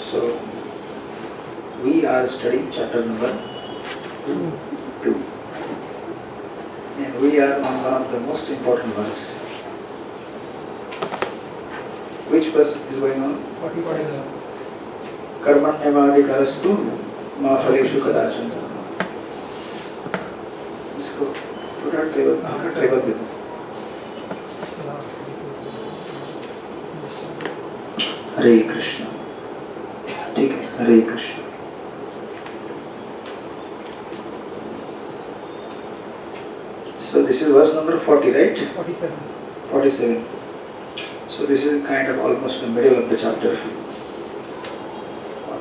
So, we are studying chapter number 2. And we are on one of the most important verse. Which verse is going on? 47. कर्मण्यवाधिकारस्तु मा फलेषु कदाचन. इसको थोड़ा travel दे दो. हरे कृष्ण. ठीक है, हरे Krishna. So this is verse number 40, right? 47. 47. So this is kind of almost the middle of the chapter.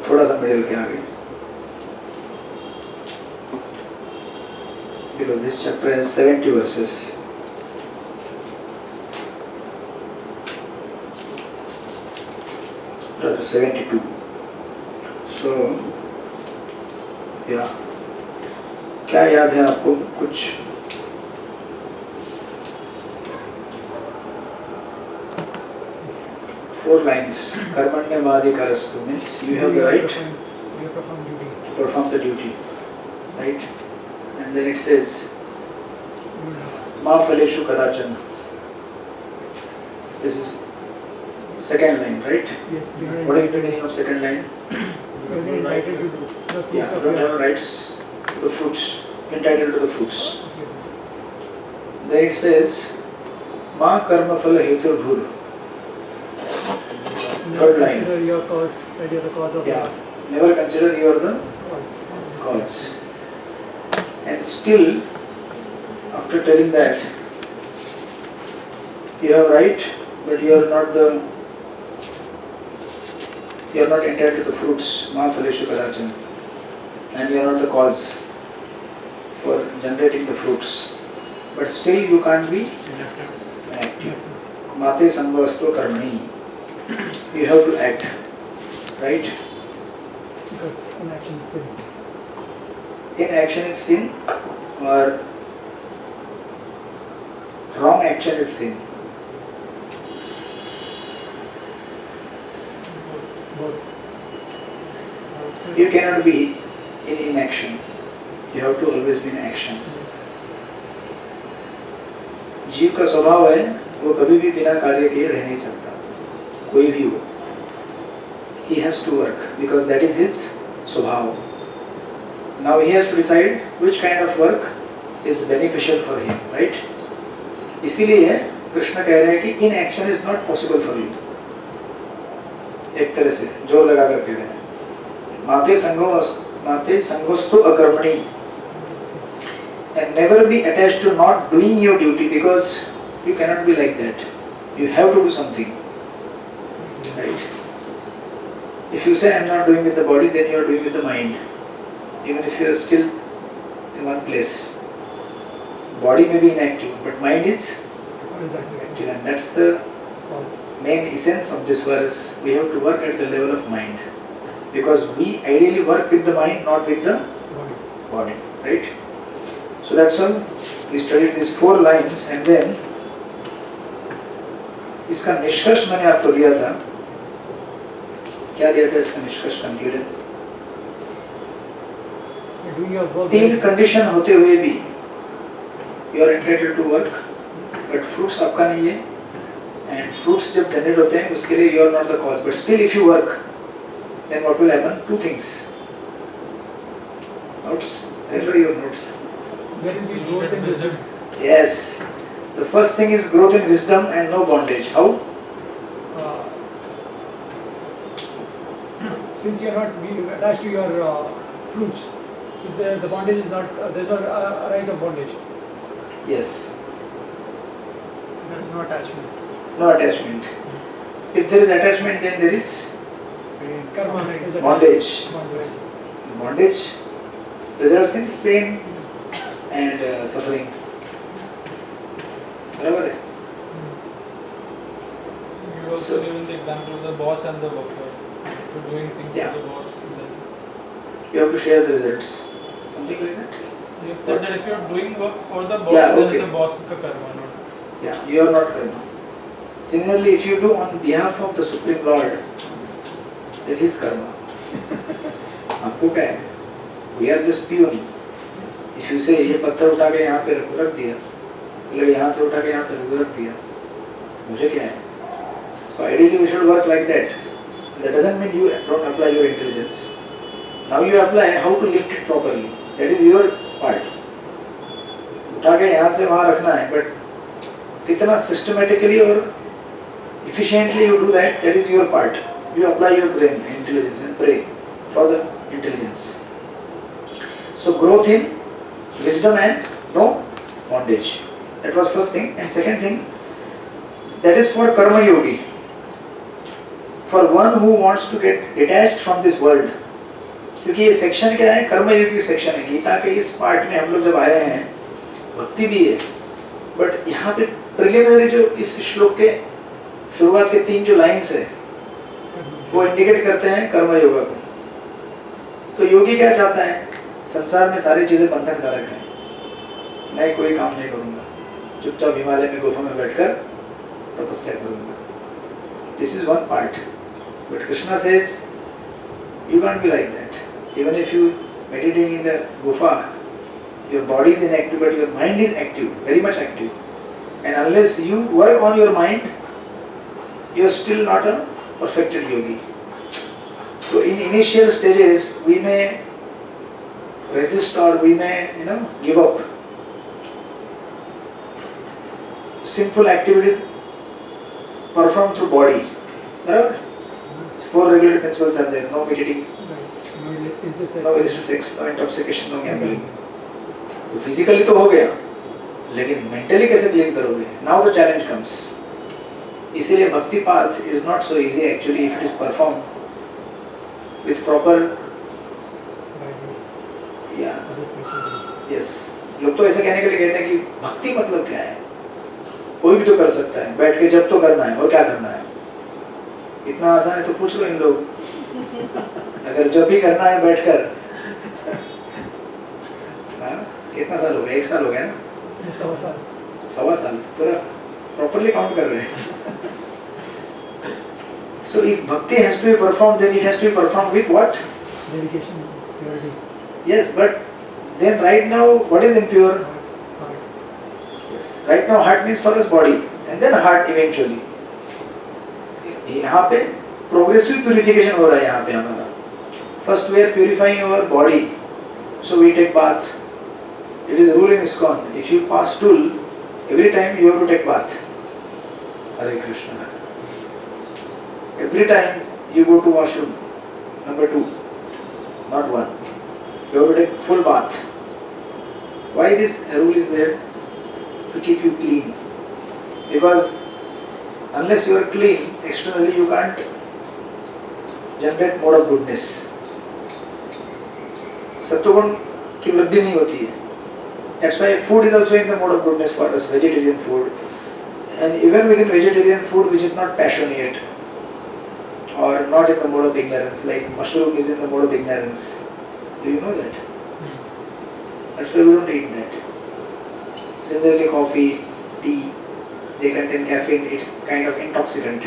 थोड़ा सा मिडिल के आगे. Because this chapter has 70 verses. Rather 72. So, yeah. क्या याद है आपको कुछ? Four lines. Karmanyavadhikarasthu means you have the right to perform the duty. Right? And then it says, Ma phaleshu kadachana. This is second line, right? Yes. What is the meaning of second line? You are entitled to the fruits Yeah, of don't your have rights to the fruits, entitled to the fruits. Then it says, Ma karma phala hetur bhur. Third line. Consider your cause, that you are the cause of Yeah, never consider you are the cause. cause. And still, after telling that, you have right, but you are not entitled to the fruits, ma phaleshu kadachana, and you are not the cause for generating the fruits. But still, you can't be inactive. Mate sambhasto karmani. You have to act, right? Because inaction is sin. Inaction is sin, or wrong action is sin. Both. You cannot be in inaction. You have to always be in action. Yes. जीव का स्वभाव है वो कभी भी बिना कार्य किए रह नहीं सकता, कोई भी हो. He has to work because that is his स्वभाव. Now he has to decide which kind of work is beneficial for him, right? इसीलिए कृष्ण कह रहे हैं कि inaction is not possible for you. एक तरह से जोर लगा कर कह रहे हैं. माते संगोस्तु अकर्मणि. And never be attached to not doing your duty because you cannot be like that. You have to do something, right? If you say I am not doing with the body, then you are doing with the mind. Even if you are still in one place, body may be inactive, but mind is Exactly. active, and that's the Cause. main essence of this verse. We have to work at the level of mind, because we ideally work with the mind, not with the Body. body, right? So that's all. We studied these 4 lines, and then इसका निष्कर्ष मैंने आपको दिया था. क्या दिया था इसका निष्कर्ष, conclusion? You're doing your work. 3 condition होते हुए भी you are entitled to work, but fruits आपका नहीं है, and fruits जब जनरेट होते हैं उसके लिए you are not the cause, but still if you work, then what will happen? 2 things. Notes? Refer your notes. There will be growth in wisdom. Yes. The first thing is growth in wisdom and no bondage. How? Since you are not being attached to your fruits, so the bondage is not, there is no arise of bondage. Yes. There is no attachment. No attachment. If there is attachment, then there is Karma is bondage. Bondage. Bondage results in pain and suffering. बराबर है? You also given the example of the boss and the worker. If you're doing things Yeah. for the boss, then You have to share the results. Something like that? you said that if you're doing work for the boss, Yeah, then okay. it's the boss ka karma, not. Yeah, you are not karma. Similarly, if you do on behalf of the Supreme Lord, that is karma. आपको क्या है? We are just peon. If you say ये पत्थर उठा के यहाँ पे रख दिया, मतलब यहाँ से उठा के यहाँ पे रख दिया, मुझे क्या है? So ideally we should work like that. That doesn't mean you don't apply your intelligence. Now you apply how to lift it properly. That is your part. उठा के यहाँ से वहाँ रखना है, but कितना systematically और efficiently you do that, that is your part. You apply your brain, intelligence, and pray for the intelligence. So growth in wisdom and no bondage. That was first thing. And second thing, that is for karma yogi. For one who wants to get detached from this world. क्योंकि ये section क्या है? कर्म योगी section है. गीता के इस part में हम लोग जब आए हैं, भक्ति भी है, बट यहाँ पे प्रिलिमिनरी जो इस श्लोक के शुरुआत के 3 जो लाइन्स है, वो इंडिकेट करते हैं कर्म योगा को. तो योगी क्या चाहता है? संसार में सारी चीजें बंधन कारक हैं, मैं कोई काम नहीं करूंगा, चुपचाप हिमालय में गुफा में बैठकर तपस्या करूंगा. This is one part. But Krishna says, you can't be like that. Even if you meditating in the gufa, your body is inactive, but your mind is active, very much active. And unless you work on your mind, you are still not a perfected yogi. So in initial stages, we may resist or we may, give up sinful activities performed through body. Right? 4 regulated principles are there. No meditating, no illicit sex, no intoxication, no gambling. तो physically तो हो गया, लेकिन mentally कैसे clean करोगे? Now the challenge comes. इसीलिए भक्ति path is not so easy actually if it is performed with proper. Yes. लोग तो ऐसा कहने के लिए कहते हैं कि भक्ति मतलब क्या है? कोई भी तो कर सकता है, बैठ के जब तो करना है, और क्या करना है? इतना आसान है तो पूछ लो इन लोग. अगर जब भी करना है बैठकर, कितना साल हो गया? 1 साल हो गया ना? 1.25 साल पूरा प्रॉपर्ली काउंट कर रहे हैं. So if bhakti has to be performed, then it has to be performed with what? Dedication, purity. Yes, but then right now what is impure? Yes. Right now heart means for us body, and then heart eventually. यहाँ पे progressive purification हो रहा है. यहाँ पे हमारा first we are purifying our body, so we take bath. It is rule in ISKCON, if you pass stool every time you have to take bath. Hare Krishna. Every time you go to washroom, number 2, not 1, you have to take full bath. Why this rule is there? To keep you clean. Because unless you are clean externally, you can't generate more of goodness. सत्वगुण की वृद्धि नहीं होती है. That's why food is also in the mode of goodness for us, vegetarian food. And even within vegetarian food which is not passionate or not in the mode of ignorance, like mushroom is in the mode of ignorance. Do you know that? That's why we don't eat that. Similarly, coffee, tea, they contain caffeine, it's kind of intoxicant.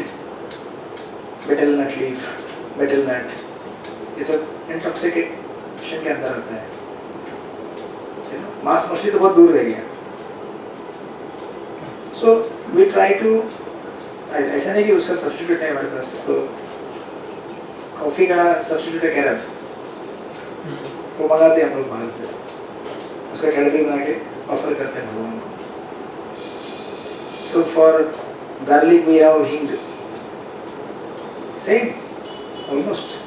Betel nut leaf, betel nut, ये सब intoxication के अंदर आता है. मांस मछली तो बहुत दूर रह गया. So we try to, ऐसा नहीं कि उसका सब्स्टिट्यूट है हमारे पास. तो कॉफी का सब्स्टिट्यूट है कैरब, वो मंगाते हैं हम लोग बाहर से, उसका कैडबरी बना के ऑफर करते हैं भगवान को. So for garlic we have hing. Same, almost.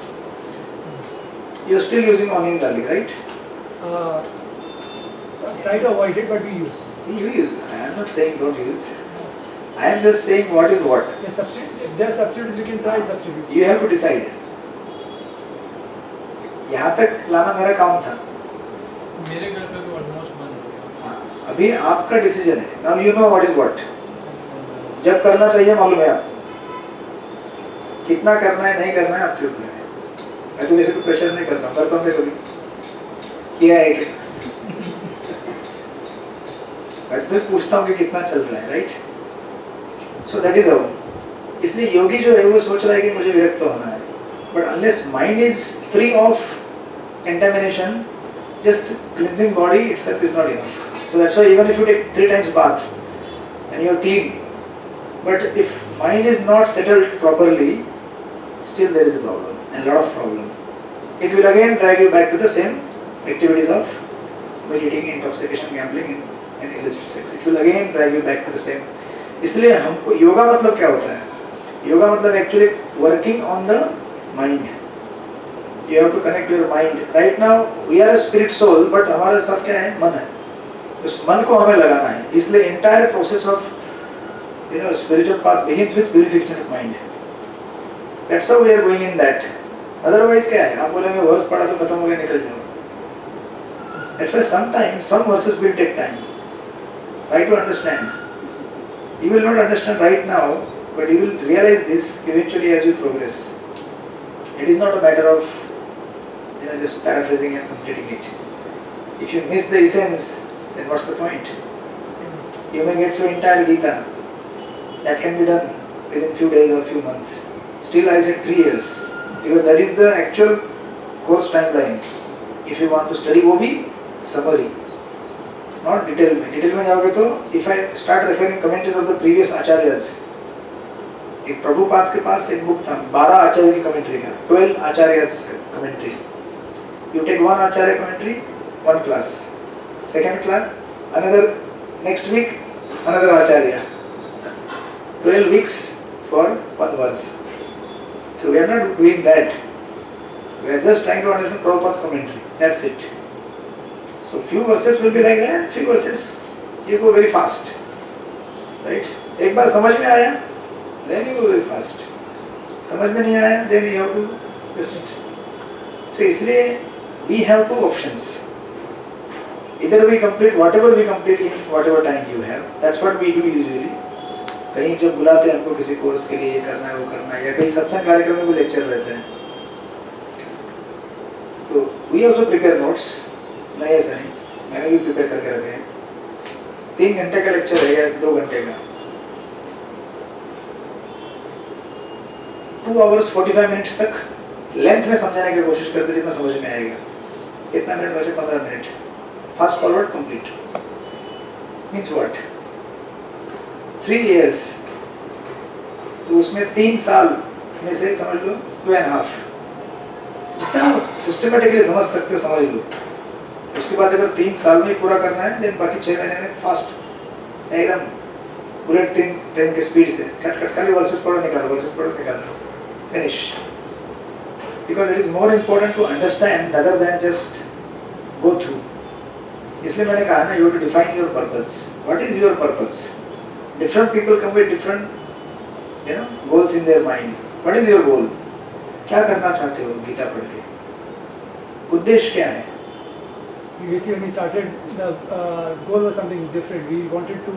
You are still using onion garlic, right? Try to avoid it, but we use. You use. I am not saying don't use. I am just saying what is what. Yes, substitute. If there are substitutes, we can try substitutes. You have to decide. यहाँ तक लाना मेरा काम था. मेरे घर पे भी ऑलमोस्ट बंद हो गया. अभी आपका डिसीजन है. Now you know what is what. जब करना चाहिए मालूम है आप. कितना करना है नहीं करना है आपके ऊपर है. मैं तो वैसे कोई प्रेशर नहीं करता हूँ. करता हूँ कभी किया है. मैं सिर्फ पूछता हूँ कि कितना चल रहा है, right? So that is how. इसलिए योगी जो है वो सोच रहा है कि मुझे विरक्त होना है. But unless mind is free of contamination, just cleansing body itself is not enough. So that's why even if you take 3 times bath and you are clean, but if mind is not settled properly, still there is a problem, and a lot of problem. It will again drag you back to the same activities of eating, intoxication, gambling and illicit sex. It will again drag you back to the same. इसलिए हमको योगा मतलब क्या होता है? योगा मतलब actually working on the mind. You have to connect your mind. Right now we are a spirit soul, but हमारे साथ क्या है? मन है. उस मन को हमें लगाना है. इसलिए entire process of spiritual path begins with purification of mind. That's how we are going in that. Otherwise क्या है? आप बोलेंगे वर्स पढ़ा तो खत्म हो गया, निकल जाओ. That's why sometimes some verses will take time. Try to understand. You will not understand right now, but you will realize this eventually as you progress. It is not a matter of just paraphrasing and completing it. If you miss the essence, then what's the point? You may get through entire Gita. That can be done within few days or few months. Still I said 3 years, because that is the actual course timeline. If you want to study, वो भी summary, not detail में. Detail में जाओगे तो if I start referring commentaries of the previous acharyas, एक प्रभुपाद के पास एक book था 12 आचार्य की कमेंट्री का, 12 acharyas commentary. You take one acharya commentary, one class. Second class, another, next week another acharya. 12 weeks for one verse. So we are not doing that. We are just trying to understand Prabhupada's commentary. That's it. So few verses will be like that, few verses you go very fast. Right? एक बार समझ में आया, then you go very fast. समझ में नहीं आया, then you have to just. So इसलिए we have 2 options. Either we complete whatever we complete in whatever time you have. That's what we do usually. कहीं जब बुलाते हैं हमको किसी कोर्स के लिए ये करना है वो करना है, या कहीं सत्संग कार्यक्रम में कोई लेक्चर रहते हैं, तो we also prepare notes. नहीं ऐसा नहीं, मैंने भी प्रिपेयर करके रखे हैं. 3 घंटे का लेक्चर है या 2 घंटे का, 2 hours 45 minutes तक लेंथ में समझाने की कोशिश करते जितना समझ में आएगा. कितना मिनट बचे? 15 minute. Fast forward complete. Means what? 3 years, तो उसमें 3 साल में से समझ लो 2.5. जितना सिस्टमेटिकली समझ सकते हो समझ लो. उसके बाद अगर 3 साल में पूरा करना है, देन बाकी 6 महीने में फास्ट एकदम बुलेट ट्रेन के स्पीड से कट खाली वर्सेस पढ़ो निकालो, finish. Because it is more important to understand rather than just go through. इसलिए मैंने कहा ना, you have to define your purpose. What is your purpose? Different people come with different goals in their mind. What is your goal? क्या करना चाहते हो गीता पढ़ के? उद्देश्य क्या है? Previously when we started, the goal was something different. We wanted to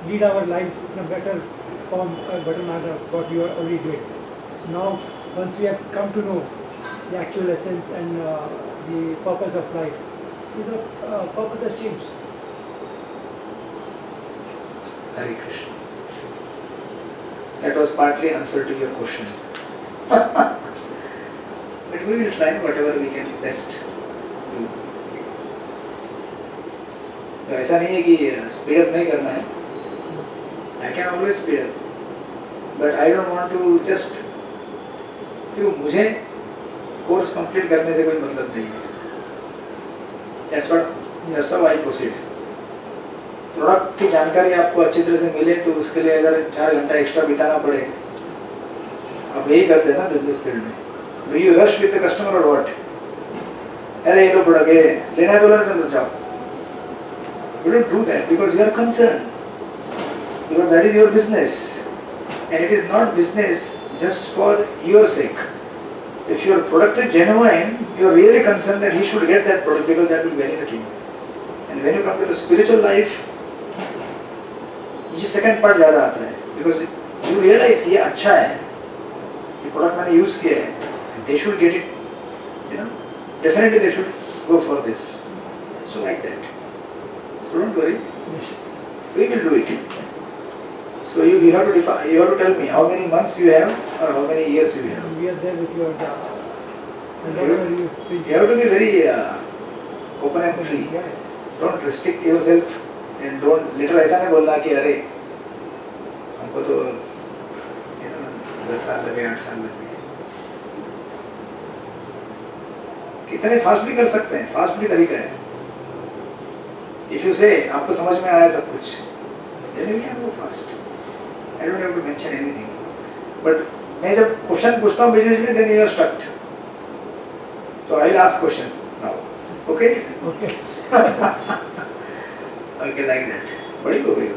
lead our lives in a better form, a better manner, what we are already doing. So now, once we have come to know the actual essence and the purpose of life, so the purpose has changed. Hare Krishna. That was partly answer to your question. But we will try whatever we can best do. तो ऐसा नहीं है कि speed up नहीं करना है. I can always speed up, but I don't want to just. क्योंकि मुझे कोर्स कंप्लीट करने से कोई मतलब नहीं है. That's how I proceed. Product की जानकारी आपको अच्छी तरह से मिले तो उसके लिए अगर 4 घंटा एक्स्ट्रा बिताना पड़े, आप यही करते हैं ना बिजनेस फील्ड में. Do you rush with the customer और व्हाट? अरे ये लो प्रोडक्ट है, लेना है तो लेना तो जाओ. You don't do that because you are concern, because that is your business and it is not business just for your sake. If your product is genuine, you are really concerned that he should get that product because that will benefit him. And when you come to the spiritual life, ये second part ज़्यादा आता है, because you realise ये अच्छा है, ये product मैंने use किया है, they should get it, definitely they should go for this. So like that. So don't worry, we will do it. So you have to define, you have to tell me how many months you have or how many years you have. We are there with your and whatever you feel. You have to be very open and free. Yeah. Don't restrict yourself and don't later ऐसा नहीं बोलना कि अरे हमको तो 10 साल लगे 8 साल लगे. कितने फास्ट भी कर सकते हैं, फास्ट भी तरीका है. If you say आपको समझ में आया सब कुछ, then you can go fast. I don't have to mention anything. But मैं जब क्वेश्चन पूछता हूँ बीच में, then you are stuck. So I will ask questions now. Okay? Okay. Okay, like that. बड़ी हो गई हो.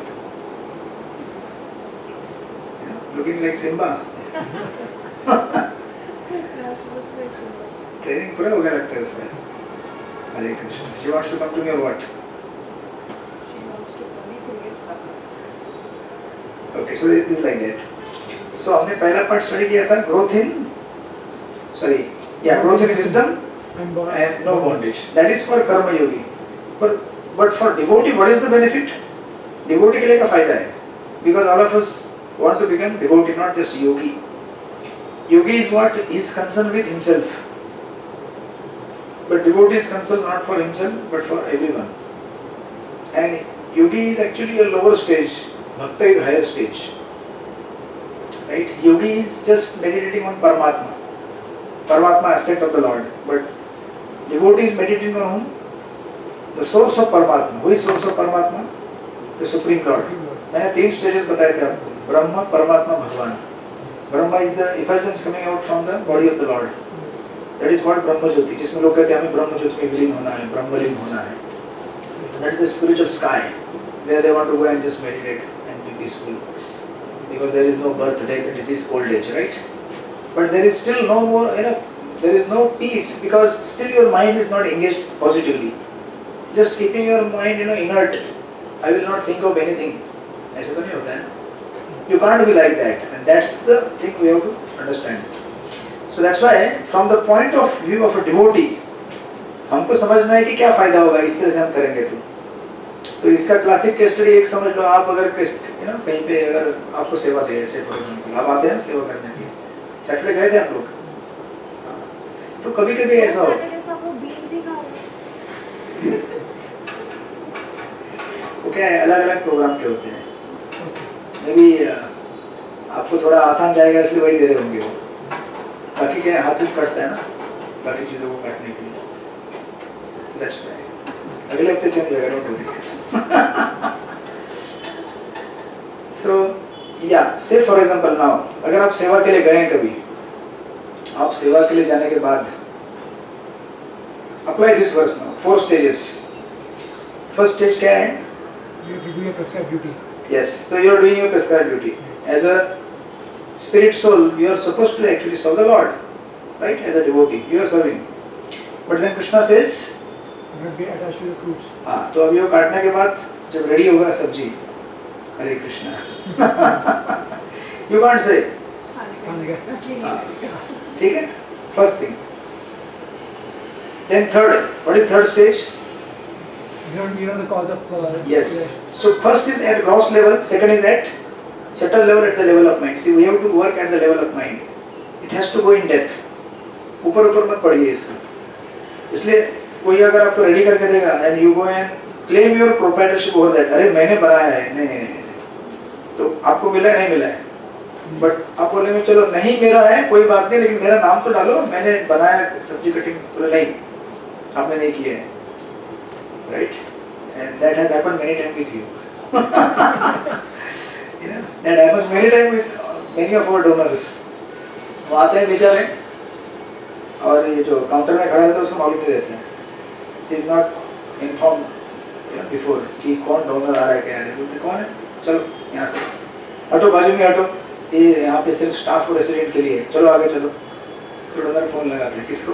Looking like Simba. ट्रेनिंग पूरा हो गया लगता है उसमें. हरे Krishna. She wants to come to me or what? She wants to only create happiness. Okay, so it is like that. So हमने पहला पार्ट स्टडी किया था growth in wisdom and no bondage. That is for कर्म योगी. But for devotee, what is the benefit? Devotee के लिए क्या फायदा है? Because all of us want to become devotee, not just yogi. Yogi is what is concerned with himself. But devotee is concerned not for himself but for everyone. And yogi is actually a lower stage. Bhakta is higher stage. Right? Yogi is just meditating on Paramatma aspect of the Lord. But devotee is meditating on whom? The source of Paramatma. Who is source of Paramatma? The Supreme Lord. मैंने 3 stages बताए थे आपको. Brahma, Paramatma, Bhagwan. Brahma is the effulgence coming out from the body of the Lord. That is called Brahma Jyoti. जिसमें लोग कहते हैं हमें ब्रह्म ज्योति में विलीन होना है, ब्रह्मलीन होना है. That is the spirit of sky, where they want to go and just meditate and be peaceful. Because there is no birth, death, disease, old age, right? But there is still no more, there is no peace because still your mind is not engaged positively. Just keeping your mind, inert. I will not think of anything. ऐसा तो नहीं होता है. You can't be like that, and that's the thing we have to understand. So that's why, from the point of view of a devotee, हमको समझना है कि क्या फायदा होगा इस तरह से हम करेंगे तो इसका क्लासिक केस स्टडी एक समझ लो. आप अगर कहीं पे अगर आपको सेवा दे, ऐसे फॉर एग्जांपल आप आते हैं सेवा करने के लिए, सैटरडे गए थे आप लोग, तो कभी कभी ऐसा हो वो क्या है, अलग अलग प्रोग्राम के होते हैं. मे बी आपको थोड़ा आसान जाएगा इसलिए वही दे रहे होंगे वो. बाकी क्या हाथ भी कटता है ना बाकी चीज़ों को काटने के लिए. That's why. अगले हफ्ते चेंज होगा, don't worry. So yeah, say for example now, अगर आप सेवा के लिए गए हैं कभी, आप सेवा के लिए जाने के बाद apply this verse now. 4 stages. First stage क्या है? You have to do your prescribed duty. Yes, so you are doing your prescribed duty. As a spirit soul, you are supposed to actually serve the Lord, right? As a devotee, you are serving. But then Krishna says, Do not be attached to the fruits. हाँ, तो अभी वो काटने के बाद जब ready होगा सब्जी, हरे कृष्णा. You can't say. ठीक है? First thing. Then third. What is third stage? You know the cause of. Yes. So first is at gross level. Second is at subtle level, at the level of mind. See, we have to work at the level of mind. It has to go in depth. ऊपर ऊपर मत पढ़िए इसको. इसलिए कोई अगर आपको ready करके देगा and you go and claim your proprietorship over that. अरे मैंने बनाया है. नहीं. तो आपको मिला है नहीं मिला है. बट आप बोलेंगे चलो नहीं मेरा है कोई बात नहीं लेकिन मेरा नाम तो डालो, मैंने बनाया सब्जी कटिंग. बोले नहीं, आपने नहीं किया है. Right? And that has happened many times with you. That happens many times with many of our donors. वो आते हैं बेचारे और ये जो काउंटर में खड़ा रहता है उसको मालूम नहीं देते हैं. He is not informed before कि कौन डोनर आ रहा है क्या है. बोलते कौन है, चलो यहाँ से हटो, बाजू में हटो, ये यहाँ पे सिर्फ स्टाफ और रेसिडेंट के लिए, चलो आगे चलो. तो डोनर फोन लगाते हैं किसको,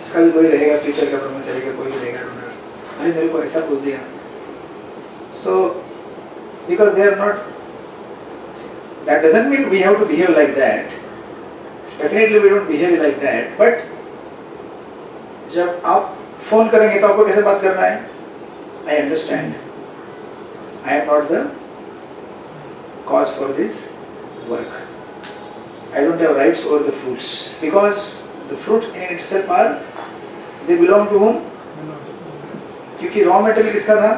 इसका भी कोई रहेगा, टीचर का कर्मचारी का कोई भी रहेगा डोनर. अरे मेरे को ऐसा बोल दिया. So because they are not, that doesn't mean we have to behave like that. Definitely we don't behave like that. But जब आप फोन करेंगे तो आपको कैसे बात करना है? I understand. I am not the cause for this work. I don't have rights over the fruits because the fruit in itself are they belong to whom? क्योंकि रॉ मटेरियल किसका था?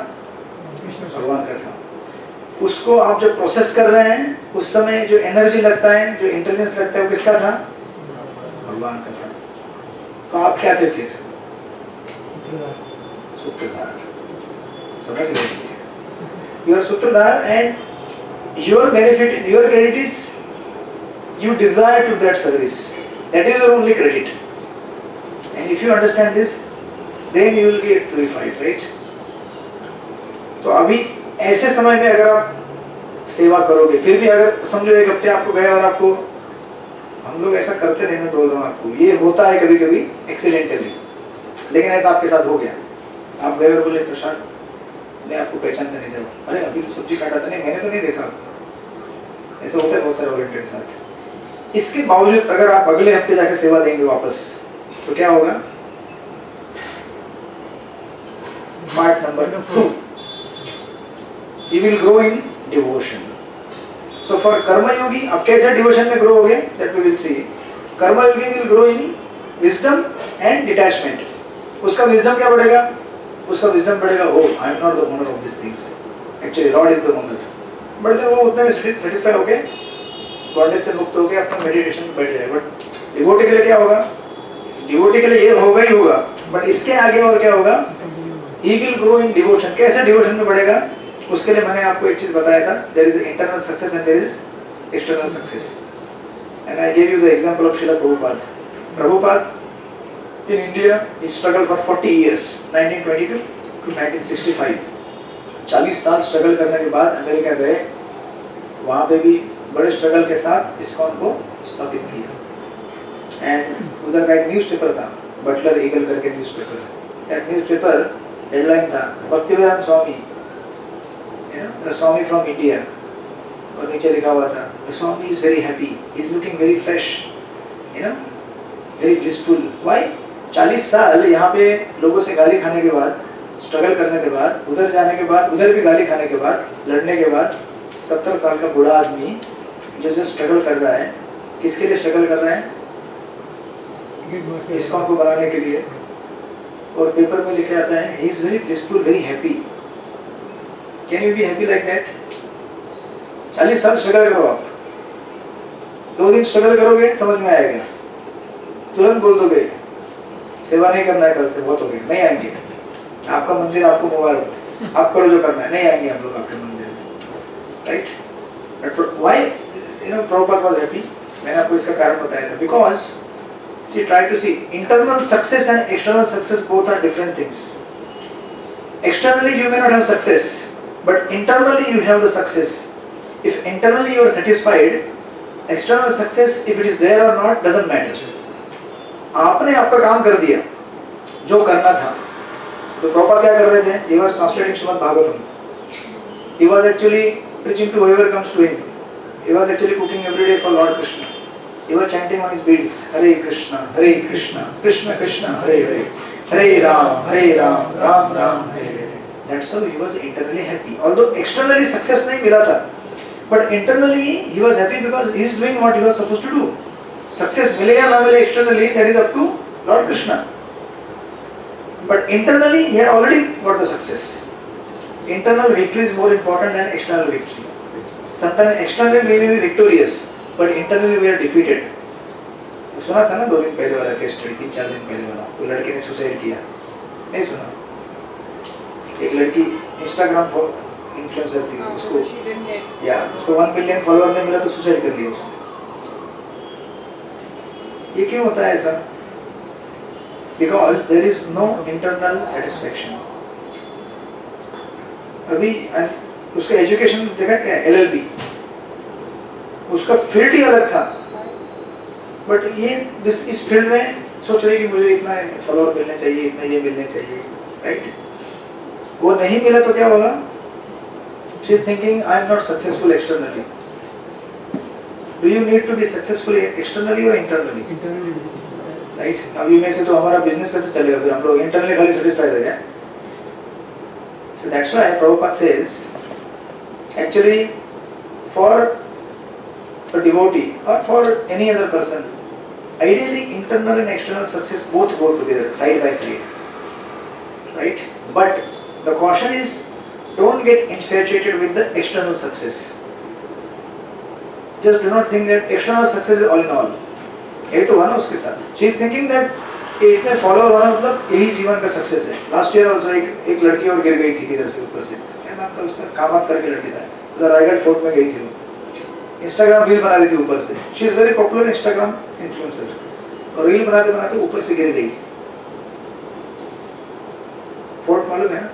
भगवान का था. उसको आप जब प्रोसेस कर रहे हैं उस समय जो एनर्जी लगता है, जो इंटेलिजेंस लगता है वो किसका था? भगवान का था. तो आप क्या थे फिर? सूत्रधार. समझ गए? You are सूत्रधार and your benefit, your credit is you desire to that service. That is your only credit. And if you understand this, then you will get purified, right? तो अभी ऐसे समय में अगर आप सेवा करोगे, फिर भी अगर समझो एक हफ्ते आपको गए और आपको, हम लोग ऐसा करते नहीं, मैं बोल रहा हूँ आपको, ये होता है कभी कभी एक्सीडेंटली, लेकिन ऐसा आपके साथ हो गया. आप गए और बोले प्रशांत मैं आपको पहचानता नहीं जाऊँ, अरे अभी तो सब्जी काटा था, नहीं मैंने तो नहीं देखा. ऐसा होता है बहुत सारे वॉलंटियर के साथ. इसके बावजूद अगर आप अगले हफ्ते जाके सेवा देंगे वापस, तो क्या होगा? Part number 2, you will grow in devotion. So for karma yogi, अब कैसे डिवोशन में ग्रो होगे? That we will see. Karma Yogi will grow in wisdom and detachment. उसका wisdom क्या बढ़ेगा? उसका wisdom बढ़ेगा, oh I am not the owner of these things. Actually Lord is the owner. But जब वो उतने में satisfy होके बॉन्डेज से मुक्त होके अपना मेडिटेशन में बैठ जाएगा. बट डिवोटी के लिए क्या होगा? डिवोटी के लिए ये होगा ही होगा, बट इसके आगे और क्या होगा? He will grow in devotion. कैसे डिवोशन में बढ़ेगा? उसके लिए मैंने आपको एक चीज बताया था. There is internal success and there is external success. And I gave you the example of Srila Prabhupada. Prabhupada in India he struggled for 40 years, 1922 to 1965. 40 साल स्ट्रगल करने के बाद अमेरिका गए, वहाँ पे भी बड़े स्ट्रगल के साथ इस्कॉन को स्थापित किया. एंड उधर का एक न्यूज़पेपर था, बटलर ईगल करके न्यूज़पेपर. दैट न्यूज़पेपर हेडलाइन था भक्तिवेदांत स्वामी, द स्वामी फ्रॉम इंडिया, और नीचे लिखा हुआ था the Swami is very happy, is looking very fresh, very blissful. Why? 40 साल यहाँ पे लोगों से गाली खाने के बाद, स्ट्रगल करने के बाद, उधर जाने के बाद, उधर भी गाली खाने के बाद, लड़ने के बाद, 70 साल का बूढ़ा आदमी जो स्ट्रगल कर रहा है, किसके लिए स्ट्रगल कर रहा है? इस्कॉन को बनाने के लिए. और पेपर में लिखा आता है he is very blissful, very happy. Can you be happy like that? 40 साल स्ट्रगल करो आप, 2 दिन स्ट्रगल करोगे समझ में आएगा, तुरंत बोल दोगे सेवा नहीं करना है कल से, बहुत हो गया, नहीं आएंगे. आपका मंदिर आपको मोबाइल, आप करो जो करना है, नहीं आएंगे हम लोग आपके मंदिर में, right? But why Prabhupada was happy? मैंने आपको इसका कारण बताया था. Because see, try to see internal success and external success, both are different things. Externally you may not have success, but internally you have the success. If internally you are satisfied, external success if it is there or not doesn't matter. आपने आपका काम कर दिया जो करना था. तो Prabhupada क्या कर रहे थे? He was translating Srimad Bhagavatam. He was actually preaching to whoever comes to him. He was actually cooking every day for Lord Krishna. He was chanting on his beads, Hare Krishna, Krishna Krishna, Hare Hare, Hare Ram, Ram Ram, Hare Hare. That's how he was internally happy. Although externally success नहीं मिला था, but internally he was happy because he is doing what he was supposed to do. Success मिले या ना मिले externally, that is up to Lord Krishna. But internally he had already got the success. Internal victory is more important than external victory. Sometimes externally we may be victorious, but internally we are defeated. सुना था ना 2 दिन पहले वाला case study, 3-4 दिन पहले वाला, वो लड़के ने सुसाइड किया, नहीं सुना? एक लड़की इंस्टाग्राम इन्फ्लुएंसर थी, उसको 1 मिलियन फॉलोअर नहीं मिला तो सुसाइड कर लिया उसने. ये क्यों होता है ऐसा? Because there is no internal satisfaction. अभी उसका एजुकेशन देखा क्या है? LLB. उसका फील्ड ही अलग था, बट ये इस फील्ड में सोच रही कि मुझे इतना फॉलोअर मिलने चाहिए, इतना ये मिलने चाहिए, राइट? वो नहीं मिला तो क्या होगा? She is thinking I am not successful externally. Do you need to be successful externally or internally? Internally to be successful. Right? Now you may say तो हमारा बिजनेस कैसे चलेगा फिर हम लोग internally खाली satisfied हो जाए? So that's why Prabhupada says, actually for a devotee or for any other person, ideally internal and external success both go together side by side, right? But the caution is, don't get infatuated with the external success. Just do not think that external success is all in all. यही तो हुआ ना उसके साथ. She is thinking that इतने follower होना मतलब यही जीवन का सक्सेस है. लास्ट ईयर ऑल्सो एक लड़की और गिर गई थी किधर से ऊपर से. क्या नाम था उसका? कामात करके लड़की था. उधर रायगढ़ फोर्ट में गई थी वो. इंस्टाग्राम रील बना रही थी ऊपर से. She is very popular Instagram influencer. और रील बनाते बनाते ऊपर से गिर गई. फोर्ट मालूम है ना?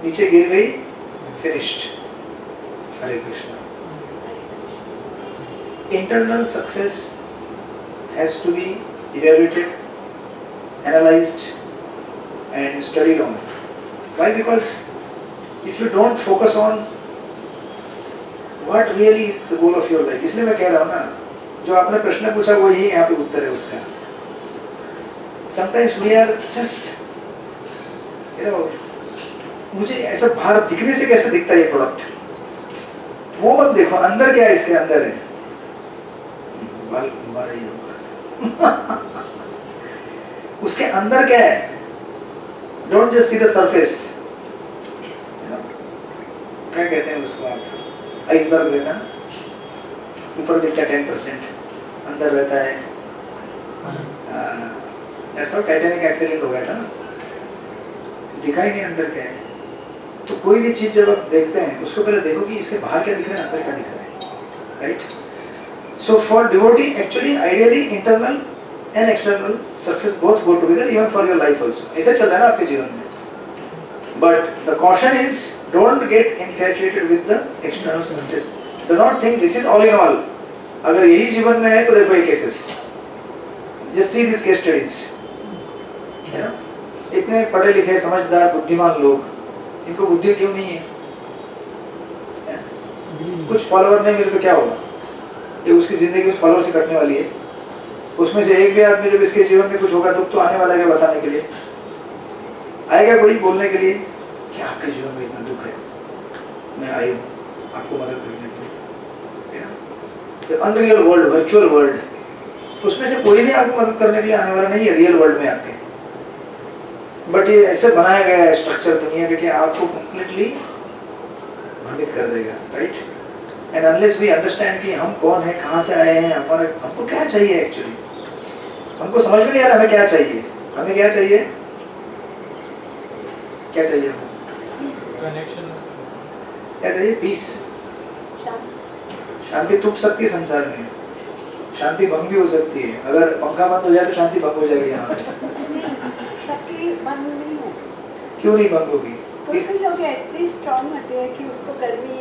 नीचे गिर गई, finished. Hare Krishna. Internal success has to be evaluated, analyzed and studied on. Why? Because if you don't focus on what really is the goal of your life, इसलिए मैं कह रहा हूँ ना, जो आपने प्रश्न पूछा वो यही यहाँ पे उत्तर है उसका. Sometimes we are just, मुझे ऐसा बाहर दिखने से कैसे दिखता है ये प्रोडक्ट, वो मत देखो अंदर क्या है, इसके अंदर है. उसके अंदर क्या है. Don't just see the surface. क्या कहते हैं उसको आप? आइसबर्ग रहता है, ऊपर दिखता है 10%, अंदर रहता है. दैट्स हाउ टाइटैनिक एक्सीडेंट हो गया था ना, दिखाई नहीं अंदर क्या है. तो कोई भी चीज जब आप देखते हैं उसको पहले देखो कि इसके बाहर क्या दिख रहा है, अंदर क्या दिख रहा है, right? So for devotee, actually, ideally, internal and external success both go together, even for your life also. ऐसा चल रहा है ना आपके जीवन में. But the caution is, don't get infatuated with the external success. Do not think this is all in all. अगर यही जीवन में है तो देखो ये cases. Just see these case studies. है ना? इतने पढ़े लिखे, समझदार, बुद्धिमान लोग, इनको बुद्धि क्यों नहीं है? कुछ फॉलोअर नहीं मिले तो क्या होगा? ये उसकी जिंदगी उस फॉलोअर से कटने वाली है. उसमें से एक भी आदमी जब इसके जीवन में कुछ होगा दुख तो आने वाला है बताने के लिए. आएगा कोई बोलने के लिए कि आपके जीवन में इतना दुख है, मैं आई हूँ आपको मदद करने के लिए. अनरियल वर्ल्ड, वर्चुअल वर्ल्ड, उसमें से कोई भी आपको मदद करने के लिए आने वाला नहीं है रियल वर्ल्ड में आपके. बट ये ऐसे बनाया गया है स्ट्रक्चर दुनिया के कि आपको कंप्लीटली भ्रमित कर देगा, right? And unless we understand कि हम कौन है, कहाँ से आए हैं, हमको क्या चाहिए एक्चुअली, हमको समझ में नहीं आ रहा हमें क्या चाहिए. हमें क्या चाहिए? क्या चाहिए हमको? कनेक्शन. क्या चाहिए? पीस. शांति टूट सकती है संसार में, शांति भंग भी हो सकती है. अगर पंखा बंद हो जाए तो शांति भंग हो जाएगी यहाँ पे. सबकी बंद नहीं हो. क्यों नहीं भंग होगी? कुछ लोग इतने स्ट्रॉन्ग होते हैं कि उसको गर्मी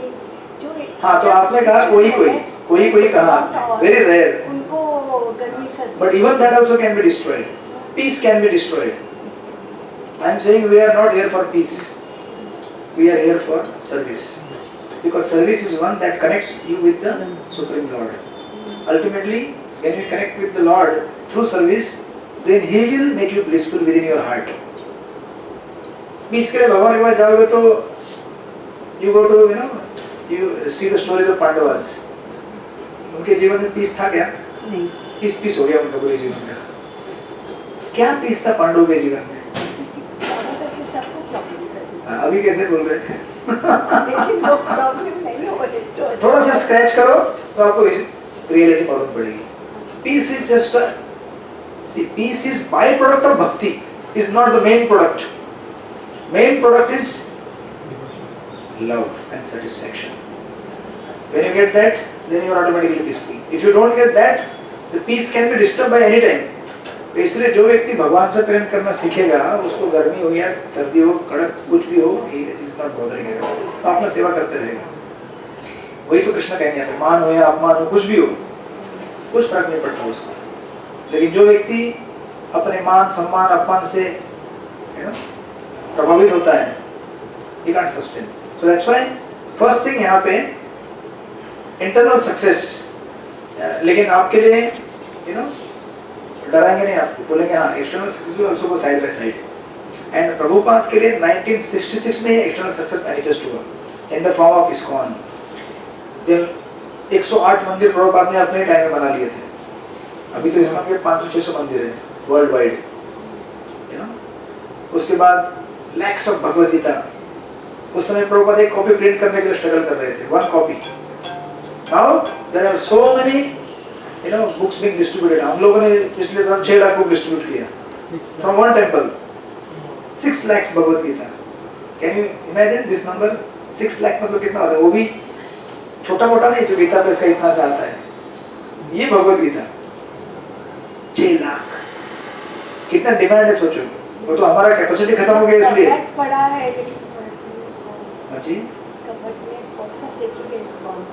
जो. हाँ, तो आपने कहा कोई कहा, वेरी रेयर. उनको गर्मी सर्दी. But even that also can be destroyed. Peace can be destroyed. I am saying we are not here for peace. We are here for service. Because service is one that connects you with the Supreme Lord. Ultimately, when you connect with the Lord through service, then He will make you blissful within your heart. Peace के लिए भगवान के पास जाओगे तो you go to you see the stories of Pandavas. उनके जीवन में piece था क्या? नहीं. पीस हो गया उनका पूरे जीवन का. क्या पीस था पांडवों के जीवन में? सबको प्रॉब्लम है. अभी कैसे बोल रहे हैं? लेकिन वो प्रॉब्लम नहीं हो रही. थोड़ा सा स्क्रैच करो तो आपको रियलिटी मालूम पड़ेगी. Peace is just peace is by product of bhakti, is not the main product. Main product is love and satisfaction. When you get that, then you are automatically peaceful. If you don't get that, the peace can be disturbed by any time. तो इसलिए जो व्यक्ति भगवान से प्रेम करना सीखेगा, उसको गर्मी हो या सर्दी हो, कड़क कुछ भी हो, he is not bothering at all. तो अपना सेवा करते रहेगा. वही तो कृष्ण कहेंगे, मान हो या अपमान हो, कुछ भी हो, कुछ फर्क नहीं पड़ता उसको. लेकिन जो व्यक्ति अपने मान, सम्मान, अपमान से प्रभावित होता है, he can't sustain. So that's why first thing यहाँ पे internal success. लेकिन आपके लिए डराएंगे नहीं आपको, बोलेंगे हाँ external success will also go side by side. And Prabhupada के लिए 1966 में ये external success manifest हुआ in the form of ISKCON. Then 108 मंदिर प्रभुपाद ने अपने टाइम में बना लिए थे। अभी तो इसमें 500-600 मंदिर है वर्ल्ड वाइड, यू नो। उसके बाद लैक्स ऑफ भगवद गीता। उस समय प्रभुपाद एक कॉपी प्रिंट करने के लिए स्ट्रगल कर रहे थे, 1 copy. Now there are so many, you know, books being distributed. हम लोगों ने पिछले साल 6 लाख बुक डिस्ट्रीब्यूट किया from one temple. 6 lakhs Bhagavad Gita. Can you imagine this number? 6 lakh मतलब कितना होता है? वो भी छोटा मोटा नहीं जो गीता पे इसका इतना सा आता है। ये भगवद गीता 6 लाख। कितना डिमांड है सोचो। वो तो हमारा कैपेसिटी खत्म हो गया इसलिए। कबट पड़ा है लेकिन पढ़ती हाँ जी, कबट में कौन सा देखिए रिस्पॉन्स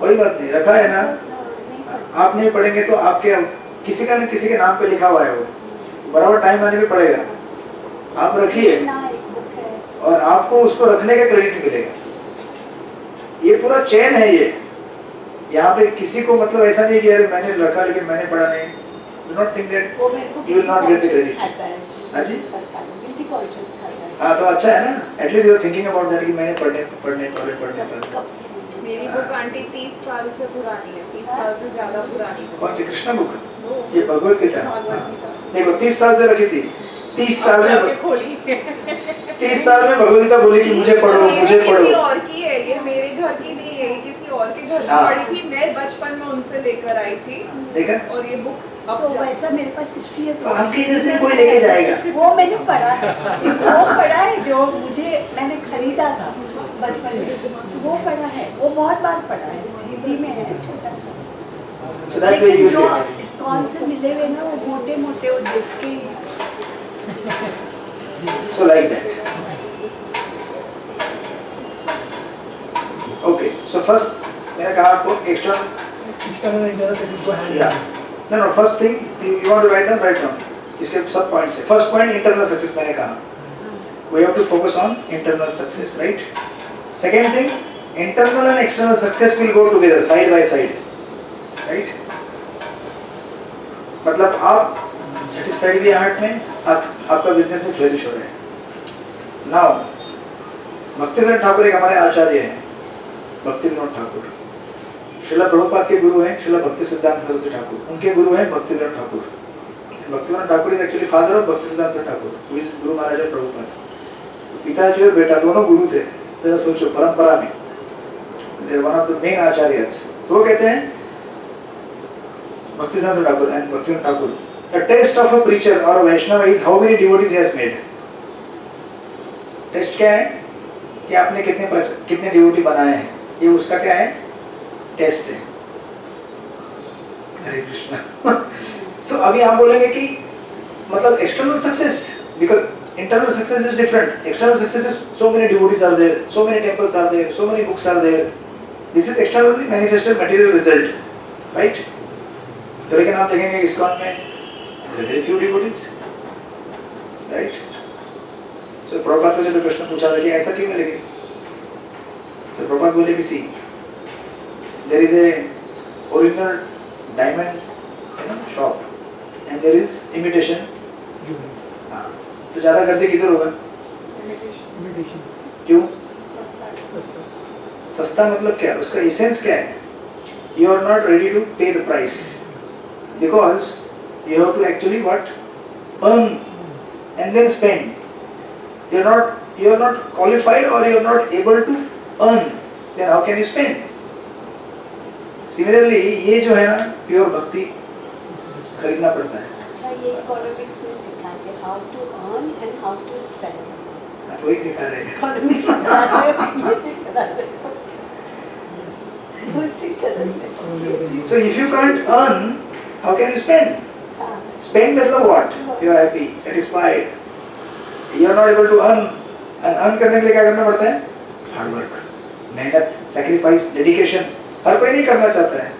कोई बात नहीं, रखा है ना। आप नहीं पढ़ेंगे तो आपके किसी का न किसी के नाम पे लिखा हुआ है, वो बराबर टाइम आने पे पड़ेगा। आप रखिए और आपको उसको रखने का क्रेडिट मिलेगा। ये पूरा चेन है ये। यहाँ पे किसी को मतलब ऐसा नहीं कि अरे मैंने रखा लेकिन मैंने पढ़ा नहीं। Do not think that वो मेरे को you will not get the credit. हाँ जी, हाँ तो अच्छा है ना। At least you are thinking about that कि मैंने पढ़ने। मेरी बुक आंटी 30 साल से पुरानी है, 30 साल से ज्यादा पुरानी है। कौन सी कृष्णा बुक? ये भगवद गीता। भगवद गीता। देखो 30 साल से रखी थी। 30 साल में खोली 30 साल में भगवद गीता बोली कि मुझे पढ़ो, मुझे किसी पढ़ो। और की है ये, मेरे घर की नहीं है, ये किसी और के घर हाँ। में पड़ी थी। मैं बचपन में उनसे लेकर आई थी देखा? और ये बुक तो अब वैसा मेरे पास 60 years तो आपके इधर से कोई लेके जाएगा। वो मैंने पढ़ा है, वो पढ़ा है जो मैंने खरीदा था बचपन में, वो पढ़ा है, वो बहुत बार पढ़ा है। हिंदी में है छोटा सा। So that's where लेकिन you जो get it. इस्कॉन से मिले हुए ना वो मोटे मोटे वो देख के So like that. Okay. So first मैंने कहा आपको external. External and internal sectors go hand in Yeah. hand. No. First thing you want to write down. Write down. इसके सब points है. First point internal success मैंने कहा. We have to focus on internal success, right? Second thing, internal and external success will go together, side by side, right? मतलब आप satisfied भी हैं heart में, आपका बिजनेस में फ्लरिश हो रहा है। Now, भक्तिविनोद ठाकुर एक हमारे आचार्य हैं, भक्तिविनोद ठाकुर। श्रीला प्रभुपाद के गुरु हैं श्रीला भक्ति सिद्धांत सरस्वती ठाकुर, उनके गुरु हैं Bhaktivinod Thakur. Bhaktivinod Thakur is actually father of भक्ति सिद्धांत Saraswati Thakur, who is Guru Maharaj of Prabhupada. पिताजी और बेटा दोनों गुरु थे। जरा सोचो परंपरा में, they are one of the main acharyas। तो वो कहते हैं भक्ति सिद्धांत Thakur and Bhaktivinod Thakur, a test of a preacher or a Vaishnava is how many devotees he has made। Test क्या है कि आपने कितने डिवोटी बनाए हैं, ये उसका क्या है? टेस्ट है। हरे कृष्णा। सो अभी आप बोलेंगे कि मतलब external success, because internal success is different. External success is so many devotees are there, so many temples are there, so many books are there. This is externally manifested material result, right? तो लेकिन आप देखेंगे ISKCON में very few devotees, right? So Prabhupada को जब प्रश्न पूछा था कि ऐसा क्यों है, लेकिन तो प्रभुपाद बोले कि see, there is a original diamond, shop, and there is imitation. तो ज्यादा गर्दी किधर होगा? Imitation. क्यों? सस्ता. सस्ता मतलब क्या? उसका एसेंस क्या है? You are not ready to pay the price because you have to actually what? Earn and then spend. You are not qualified or you are not able to earn. Then how can you spend? Similarly, ये जो है ना pure भक्ति खरीदना पड़ता है। अच्छा ये इकोनॉमिक्स में सिखाते how to earn and how to spend. वही सिखा रहे हैं। इकोनॉमिक्स सिखाते ये दिखा रहे उसी तरह से। So if you can't earn, how can you spend? Spend मतलब what? You are happy, satisfied. You are not able to earn. And earn करने के लिए क्या करना पड़ता है? Hard work, मेहनत, sacrifice, dedication. हर कोई नहीं करना चाहता है।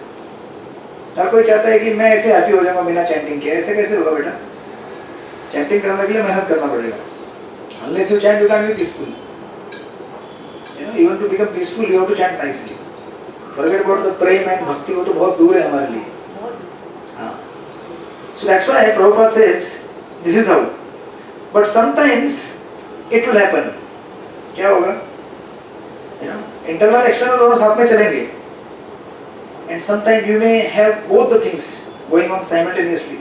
हर कोई चाहता है कि मैं ऐसे हैप्पी हो जाऊंगा बिना चैंटिंग के। ऐसे कैसे होगा बेटा? चैंटिंग करने के लिए मेहनत करना पड़ेगा। Unless you chant, you can't be peaceful. You know, even to become peaceful, you have to chant nicely. Forget about the Prem and भक्ति, वो तो बहुत दूर है हमारे लिए। हाँ। So that's why Prabhupada says, this is how. But sometimes it will happen. क्या होगा? You know, इंटरनल एक्सटर्नल दोनों साथ में चलेंगे, and sometime you may have both the things going on simultaneously,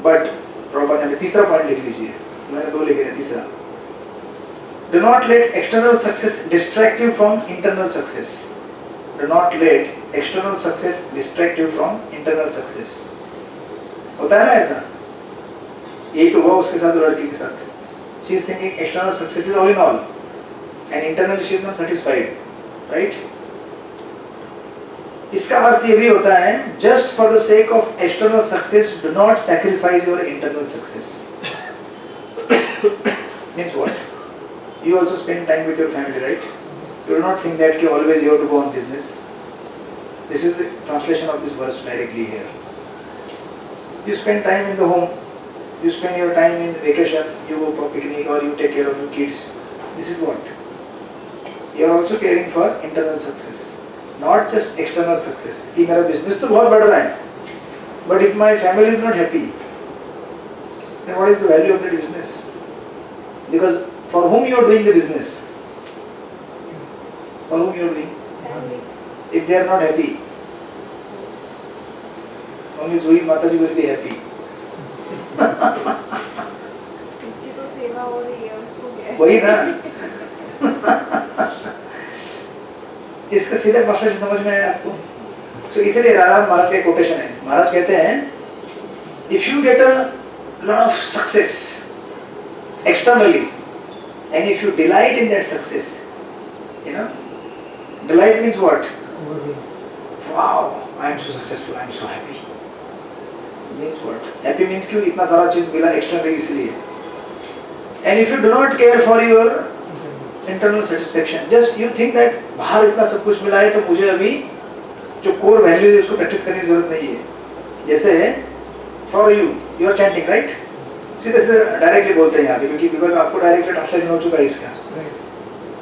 but proper यहाँ पे तीसरा पॉइंट लिख लीजिए, मैंने 2 लिखे थे, तीसरा, do not let external success distract you from internal success. Do not let external success distract you from internal success. होता है ना ऐसा? यही तो हुआ उसके साथ, लड़की के साथ. She is thinking external success is all in all, and internally she is not satisfied, right? इसका अर्थ ये भी होता है, just for the sake of external success, do not sacrifice your internal success. Means what? You also spend time with your family, right? You do not think that you always have to go on business. This is the translation of this verse directly here. You spend time in the home, you spend your time in vacation, you go for picnic or you take care of your kids. This is what? You are also caring for internal success, not just external success. कि मेरा business तो बहुत बढ़ रहा है, but if my family is not happy, then what is the value of that business? Because for whom you are doing the business? For whom you are doing? If they are not happy, only Zoe Mataji will be happy. उसकी तो सेवा हो रही है, उसको क्या है? वही ना. इसका सीधा भाषा से समझ में आया आपको? So इसलिए राधा महाराज का कोटेशन है. महाराज कहते हैं, if you get a lot of success externally, and if you delight in that success, you know, delight means what? Wow, I am so successful, I am so happy. Means what? Happy means क्यों इतना सारा चीज मिला externally इसलिए. And if you do not care for your internal satisfaction, just you think that बाहर इतना सब कुछ मिला है तो मुझे अभी जो core value है उसको practice करने की जरूरत नहीं है. जैसे for you are chanting, right? सीधे सीधे डायरेक्टली बोलते हैं यहाँ पे, क्योंकि बिकॉज आपको डायरेक्टली ट्रांसलेशन हो चुका है इसका.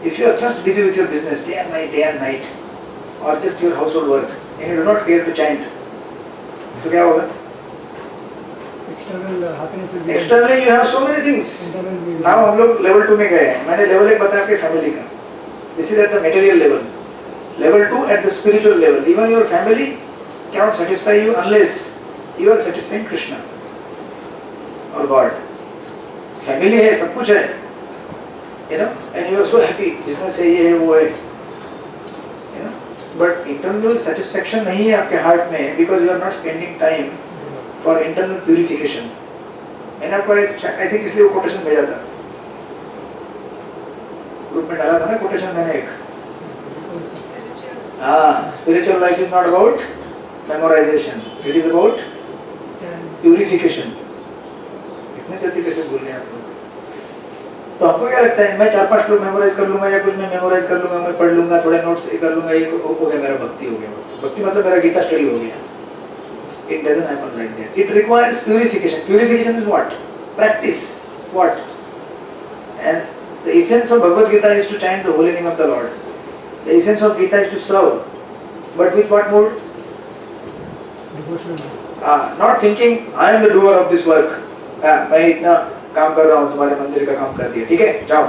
If you are just busy with your business day and night और just your household work and you do not care to chant, तो क्या होगा? Externally you have so many things. Now हम लोग लेवल 2 में गए हैं. मैंने लेवल 1 बताया आपके फैमिली का. This is at the material level. Level 2 at the spiritual level. Even your family can not satisfy you unless you are satisfying Krishna और गॉड. फैमिली है, सब कुछ है, you know, and you are so happy, business है, ये है, वो है, you know, but internal satisfaction नहीं है आपके हार्ट में, because you are not spending time for internal purification. मैंने आपको आई थिंक इसलिए वो कोटेशन भेजा था, ग्रुप में डाला था ना कोटेशन मैंने एक. हाँ, spiritual life is not about memorization, it is about purification. इतने जल्दी कैसे भूल गए आप लोग? तो आपको क्या लगता है, मैं 4-5 श्लोक मेमोराइज कर लूंगा या कुछ मैं मेमोराइज कर लूंगा, मैं पढ़ लूंगा, थोड़े नोट्स कर लूंगा, ये हो गया मेरा भक्ति हो गया. भक्ति मतलब मेरा गीता स्टडी हो गया. It doesn't happen like that. It requires purification. Purification is what? Practice. What? And the essence of Bhagavad Gita is to chant the holy name of the Lord. The essence of Gita is to serve. But with what mood? Devotional. Not thinking I am the doer of this work. मैं इतना काम कर रहा हूँ, तुम्हारे मंदिर का काम कर दिया, ठीक है, जाओ.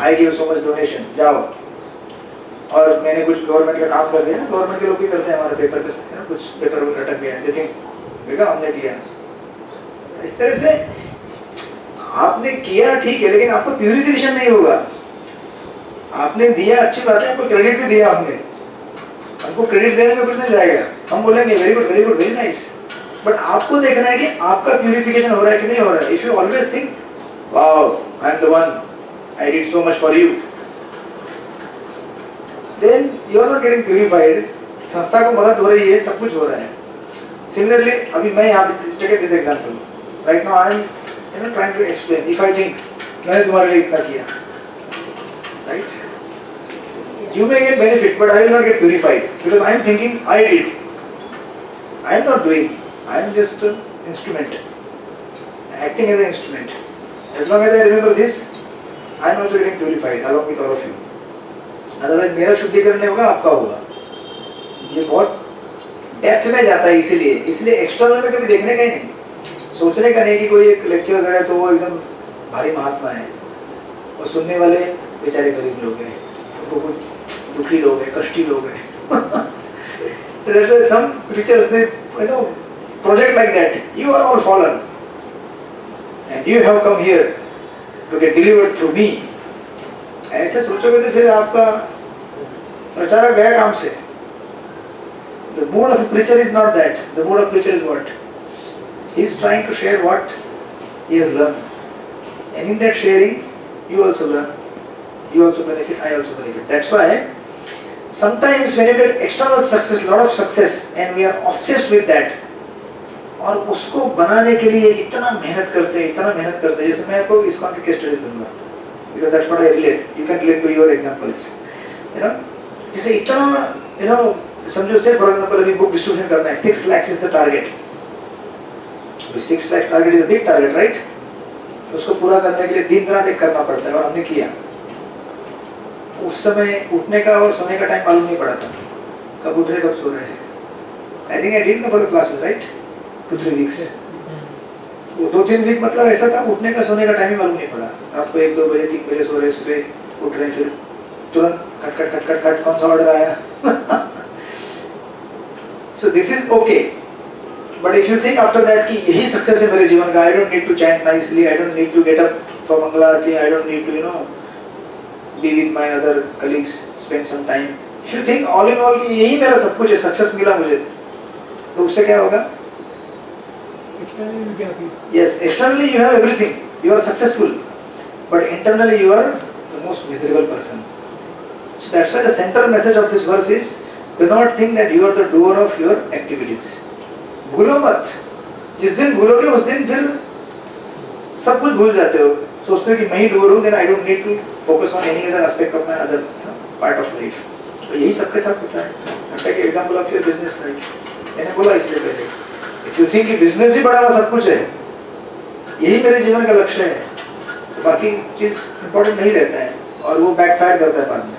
I give so much donation, जाओ. और मैंने कुछ गवर्नमेंट का काम कर दिया ना, गवर्नमेंट के लोग भी करते हैं हमारे पेपर पे, है ना, कुछ पेपर अटक गया, दे थिंक देखा हमने किया. इस तरह से आपने किया ठीक है, लेकिन आपको प्यूरिफिकेशन नहीं होगा. आपने दिया अच्छी बात है, आपको क्रेडिट भी दिया हमने, हमको क्रेडिट देने में कुछ नहीं जाएगा, हम बोलेंगे very good very good very nice. But आपको देखना है कि आपका प्यूरिफिकेशन हो रहा है कि नहीं हो रहा है. If you always think wow I am the one, I did so much for you, then you are not getting purified. संस्था को मदद हो रही है, सब कुछ हो रहा है. सिमिलरली अभी मैं यहाँ पे take this example right now, I am trying to explain. If I think मैंने तुम्हारे लिए इतना किया, right, you may get benefit but I will not get purified because I am thinking I did. I am not doing, I am just an instrument, acting as an instrument. As long as I remember this, I am also getting purified along with all of you. Otherwise मेरा शुद्धिकरण नहीं होगा, आपका होगा. ये बहुत depth में जाता है, इसलिए एक्सटर्नल में कभी देखने का ही नहीं, सोचने का नहीं कि कोई एक लेक्चर दे रहा है तो वो एकदम भारी महात्मा है और सुनने वाले बेचारे गरीब लोग हैं, उनको कुछ दुखी लोग हैं, कष्टी लोग हैं. That's why some preachers they project like that. You are all fallen, and you have come here to get delivered through me. ऐसे सोचोगे तो फिर आपका प्रचारक गया काम से. The mood of a preacher is not that. The mood of preacher is what? He is trying to share what he has learned, and in that sharing, you also learn, you also benefit, I also benefit. That's why sometimes when you get external success, lot of success, and we are obsessed with that, और उसको बनाने के लिए इतना मेहनत करते हैं, जैसे मैं आपको इस कॉन्टेक्स्ट केस स्टडीज दूंगा, because that's what I relate. You can relate to your examples. जैसे इतना समझो से फॉर एग्जांपल अभी बुक डिस्ट्रीब्यूशन करना है, 6 lakhs is the target. 6 lakh target is a big target, right? उसको पूरा करने के लिए दिन रात एक करना पड़ता है, और हमने किया. उस समय उठने का और सोने का टाइम मालूम नहीं पड़ा था, कब उठ रहे कब सो रहे. I think I did for the classes, right? 2-3 weeks. वो 2-3 वीक मतलब ऐसा था, उठने का सोने का टाइम ही मालूम नहीं पड़ा. रात को 1-2 बजे 3 बजे सो रहे, सुबह उठ रहे, फिर तुरंत कट कौन सा ऑर्डर आया. So this is okay. But if you think after that कि यही सक्सेस है मेरे जीवन का, I don't need to chant nicely, I don't need to get up for Mangla Aarti, I don't need to be with my other colleagues, spend some time. If you think all in all कि यही मेरा सब कुछ है, success मिला मुझे, तो उससे क्या होगा? Externally you will be happy. Yes, externally you have everything, you are successful, but internally you are the most miserable person. So that's why the central message of this verse is, do not think that you are the doer of your activities. भूलो मत, जिस दिन भूलोगे उस दिन फिर सब कुछ भूल जाते हो, सोचते हो कि मैं ही डूर हूँ, then I don't need to focus on any other aspect of my other part of life. तो यही सबके साथ होता है. Take example of your business life. मैंने बोला इसलिए पहले, if you think कि business ही बड़ा सब कुछ है, यही मेरे जीवन का लक्ष्य है, तो बाकी चीज important नहीं रहता है, और वो backfire करता है बाद में.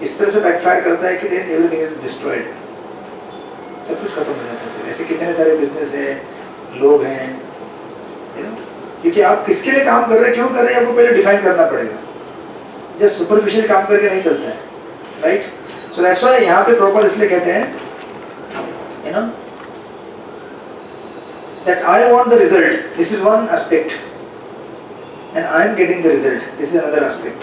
इस तरह से backfire करता है कि then everything is destroyed. सब कुछ खत्म हो जाता है. ऐसे कितने सारे बिजनेस हैं, लोग हैं, क्योंकि आप किसके लिए काम कर रहे हैं, क्यों कर रहे हैं, आपको पहले डिफाइन करना पड़ेगा. जस्ट सुपरफिशियल काम करके नहीं चलता है, राइट? सो दैट्स व्हाई यहाँ पे प्रॉपर इसलिए कहते हैं that I want the result. This is one aspect, and I am getting the result. This is another aspect.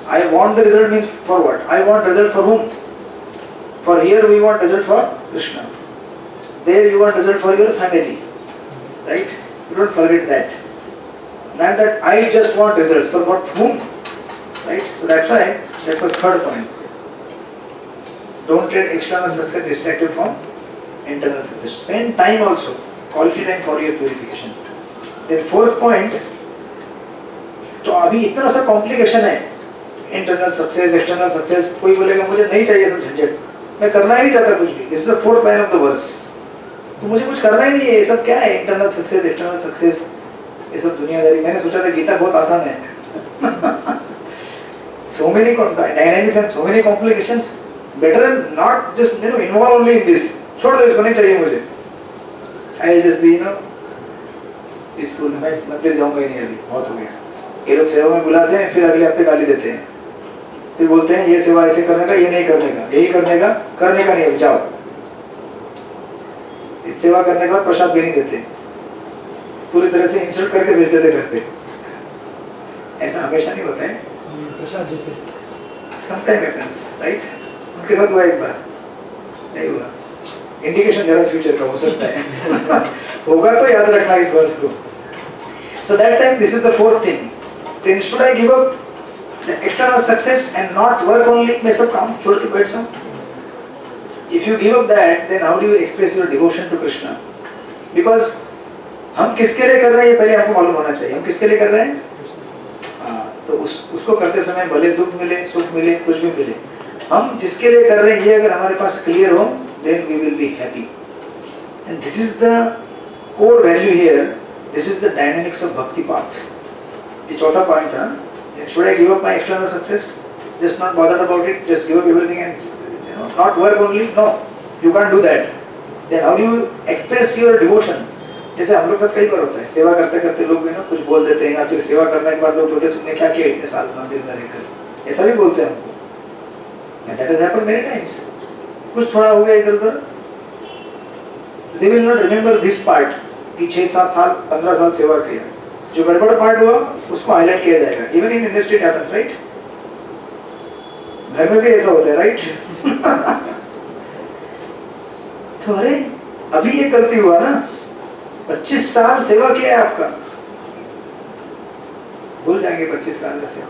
I want the result means for what? I want result for whom? For here we want result for Krishna. There you want result for your family, right? You don't forget that. Not that I just want results for what, whom, right? So that's why that was third point. Don't let external success distract you from internal success. Spend time also, quality time for your purification. Then fourth point, तो अभी इतना सा complication है, internal success, external success. कोई बोलेगा मुझे नहीं चाहिए सब झंझट, मैं करना ही नहीं चाहता कुछ भी. This is the fourth line of the verse. तो मुझे कुछ करना ही नहीं है, ये सब क्या है, इंटरनल सक्सेस, एक्सटर्नल सक्सेस, ये सब दुनियादारी. मैंने सोचा था गीता बहुत आसान है. so many dynamics and so many complications. Better than not just involve only in this. छोड़ दो इसको, नहीं चाहिए मुझे. I will just be peaceful. मैं मंदिर जाऊंगा ही नहीं, अभी बहुत हो गया. ये लोग सेवा में बुलाते हैं, फिर अगले हफ्ते गाली देते हैं, फिर बोलते हैं ये सेवा ऐसे करने का, ये नहीं करने का, यही करने का नहीं, अब जाओ. इस सेवा करने के बाद प्रसाद भी नहीं देते, पूरी तरह से इंसल्ट करके भेज देते घर पे. ऐसा हमेशा नहीं होता है, प्रसाद देते. Sometime happens, right? उनके साथ हुआ एक बार, नहीं हुआ. इंडिकेशन दे रहा है फ्यूचर का, हो सकता है. होगा तो याद रखना इस वर्ष को. So that time this is the fourth thing. Then should I give up the external success and not work only? मैं सब काम छोड़ के बैठ जाऊँ? If you give up that, then how do you express your devotion to Krishna? Because हम किसके लिए कर रहे हैं ये पहले आपको मालूम होना चाहिए. हम किसके लिए कर रहे हैं? तो उसको करते समय भले दुख मिले, सुख मिले, कुछ भी मिले, हम जिसके लिए कर रहे हैं ये अगर हमारे पास क्लियर हो, then we will be happy. And this is the core value here. This is the dynamics of bhakti path. ये चौथा पॉइंट था. Should I give up my external success? Just not bothered about it. Just give up everything and not work only. No, you can't do that. Then how do you express your devotion? जैसे हम लोग सब कई बार होता है, सेवा करते करते लोग कुछ बोल देते हैं, या फिर सेवा करने के बाद लोग बोलते हैं तुमने क्या किया इतने साल मंदिर में रहकर, ऐसा भी बोलते हैं हमको, that has happened many times. कुछ थोड़ा हो गया इधर उधर, they will not remember this part कि 6-7 साल 15 साल सेवा किया, जो गड़बड़ पार्ट हुआ उसको हाईलाइट किया जाएगा. Even in industry it happens, right? घर में भी ऐसा होता है, right? तो अरे अभी ये गलती हुआ ना, 25 साल सेवा किया है आपका, भूल जाएंगे 25 साल का सेवा.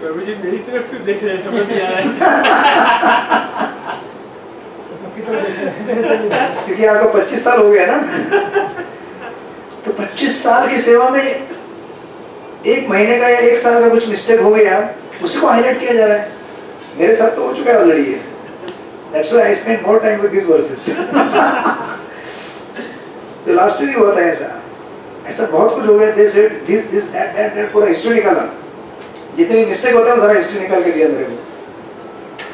प्रभु जी मेरी तरफ क्यों देख रहे हैं, समझ नहीं आ रहा है. तो सबकी तरफ देख रहे हैं क्योंकि आपको 25 साल हो गया ना, तो 25 साल की सेवा में एक महीने का या एक साल का कुछ मिस्टेक हो गया, उसी को हाईलाइट किया जा रहा है. मेरे साथ तो हो चुका है already. That's why I spend more time with these verses. तो लास्ट ईयर हुआ था ऐसा बहुत कुछ हो गया. this that पूरा हिस्ट्री निकाला, जितने भी मिस्टेक होते हैं सारा हिस्ट्री निकाल के दिया मेरे को.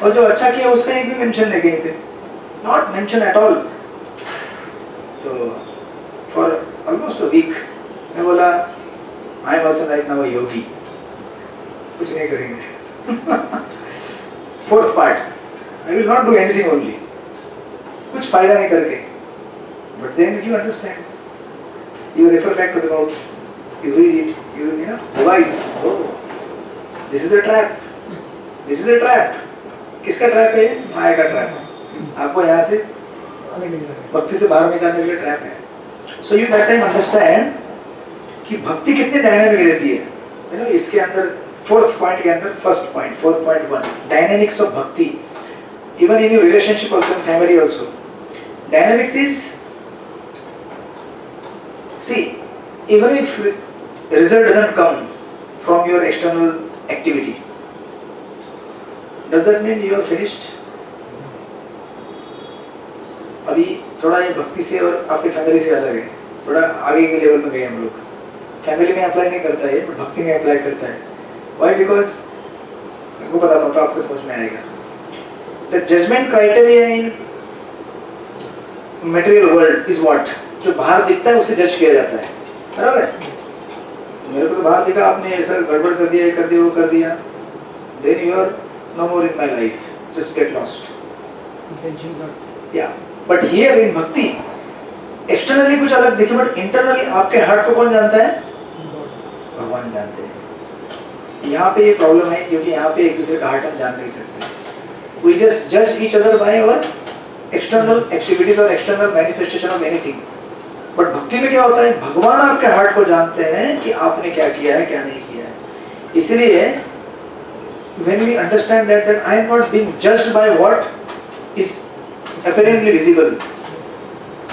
और जो अच्छा किया उसका एक भी मेंशन नहीं कहीं पे, नॉट मेंशन एट ऑल. तो फॉर ऑलमोस्ट अ वीक मैं बोला I am also right now a yogi, कुछ नहीं करेंगे. Fourth part, I will not do anything only, कुछ फायदा नहीं करके. But then you understand, you refer back to the notes, you read it, you know, revise. Oh, this is a trap. This is a trap. किसका trap है? माया का trap. आपको यहाँ से भक्ति से बाहर निकालने के लिए ट्रैप है. So you that time understand कि भक्ति कितनी डायनामिक रहती है. You know, इसके अंदर फोर्थ पॉइंट के अंदर फर्स्ट पॉइंट 4.1 डायनामिक्स ऑफ भक्ति. Even in your relationship also, in family also, dynamics is, see, even if result doesn't come from your external activity, does that mean you are finished? अभी थोड़ा ये भक्ति से और आपके फैमिली से अलग है, थोड़ा आगे के लेवल में गए हम लोग. फैमिली में अप्लाई नहीं करता है, बट भक्ति में अप्लाई करता है. Why? Because मैं को बताता हूँ तो आपको समझ में आएगा. The judgment criteria in material world is what? जो बाहर दिखता है उसे जज किया जाता है, बराबर है? मेरे को तो बाहर दिखा, आपने ऐसा गड़बड़ कर दिया, ये कर दिया, वो कर दिया, then you are no more in my life, just get lost. Yeah, but here in bhakti, externally कुछ अलग दिखे, but internally आपके हार्ट को कौन जानता है? भगवान जानते हैं. यहाँ पे ये प्रॉब्लम है, क्योंकि यहाँ पे एक दूसरे का हार्ट हम जान नहीं सकते. We just judge each other by our external activities or external manifestation of anything. But भक्ति में क्या होता है? भगवान आपके हार्ट को जानते हैं कि आपने क्या किया है, क्या नहीं किया है. इसलिए when we understand that I am not being judged by what is apparently visible.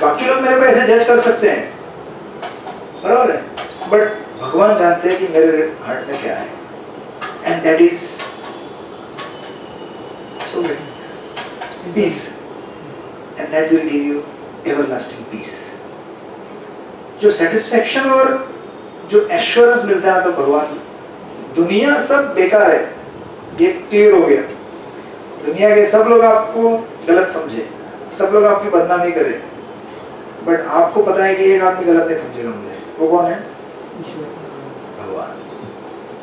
बाकी लोग मेरे को ऐसे जज कर सकते हैं, बराबर है? But भगवान जानते हैं कि मेरे हार्ट में क्या है. And that is so peace, and that will give you everlasting peace. जो satisfaction और जो assurance मिलता है तो भगवान, दुनिया सब बेकार है, ये क्लियर हो गया. दुनिया के सब लोग आपको गलत समझे, सब लोग आपकी बदनामी करें, बट आपको पता है कि एक आदमी गलत नहीं समझेगा मुझे. वो कौन है? भगवान.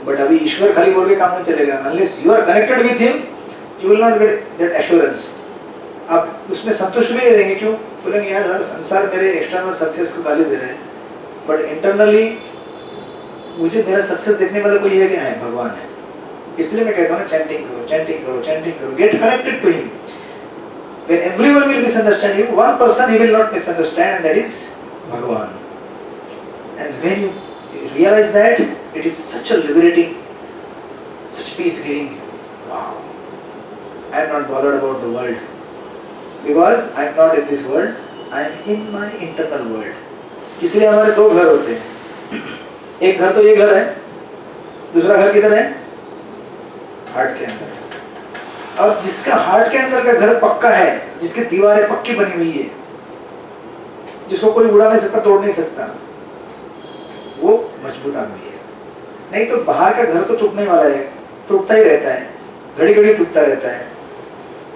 बट अभी ईश्वर खाली बोल के काम नहीं चलेगा. Unless you are connected with him, you will not get that assurance. आप उसमें संतुष्ट भी नहीं रहेंगे. क्यों? बोलेंगे यार हर संसार मेरे एक्सटर्नल सक्सेस को गाली दे रहे हैं, बट इंटरनली मुझे मेरा सक्सेस देखने वाला कोई है क्या? है, भगवान है. इसलिए मैं कहता हूँ चैंटिंग करो, चैंटिंग करो, चैंटिंग करो. Get connected to him. When everyone will misunderstand you, one person he will not misunderstand, and that is Bhagavan. And when you realize that, it is such a liberating, such peace giving. Wow. I am not bothered about the world, because I am not in this world. I am in my internal world. इसलिए हमारे दो घर होते हैं. एक घर तो ये घर है, दूसरा घर किधर है? हार्ट के अंदर. और जिसका हार्ट के अंदर का घर पक्का है, जिसकी दीवारें पक्की बनी हुई है, जिसको कोई उड़ा नहीं सकता, तोड़ नहीं सकता, वो मजबूत आदमी है. नहीं तो बाहर का घर तो टूटने वाला है, टूटता ही रहता है, घड़ी घड़ी टूटता रहता है,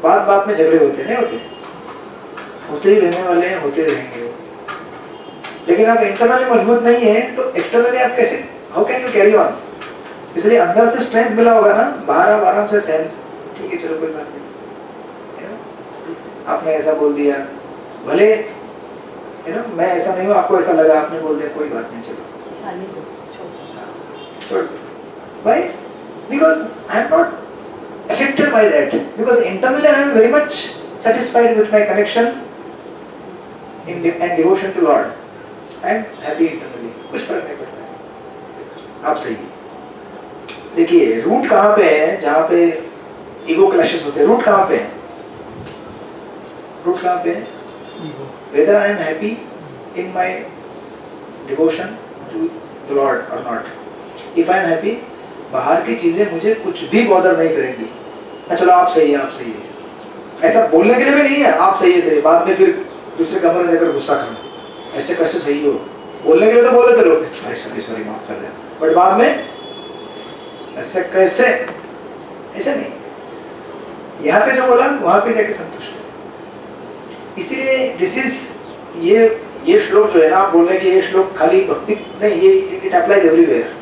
बात बात में झगड़े होते नहीं होते, होते ही रहने वाले हैं, होते रहेंगे. लेकिन आप इंटरनली मजबूत नहीं है तो एक्सटर्नली आप कैसे, how can you carry on? इसलिए अंदर से स्ट्रेंथ मिला होगा ना, बाहर आप आराम से सहन, ठीक है चलो कोई बात नहीं, you know, आपने ऐसा बोल दिया, भले मैं ऐसा नहीं हूँ, आपको ऐसा लगा, आपने बोल दिया, कोई बात नहीं, चलो जाने दो, छोड़। छोड़। Why? Because I am not affected by that. Because internally I am very much satisfied with my connection and devotion to Lord. I am happy internally. कुछ फर्क नहीं पड़ता। आप सही। देखिए रूट कहाँ पे है, जहाँ पे ईगो क्लैशेस होते हैं, रूट कहाँ पे है? रूट कहाँ पे है? Whether I am happy in my devotion to the Lord or not. If I am happy, बाहर की चीजें मुझे कुछ भी बॉदर नहीं करेंगी। चलो आप सही है, आप सही है, ऐसा बोलने के लिए भी नहीं है, आप सही है, सही। बाद में फिर दूसरे कमरे में जाकर गुस्सा करना, ऐसे कैसे सही हो, बोलने के लिए तो बोल देते लोग, अरे सॉरी सॉरी माफ कर दे, बट बाद में ऐसे कैसे, ऐसे नहीं। यहाँ पे जो बोला वहाँ पे जाके संतुष्ट है। इसीलिए दिस इज ये श्लोक जो है ना, आप बोल रहे हैं कि ये श्लोक खाली भक्ति नहीं, ये इट अप्लाइज एवरीवेयर।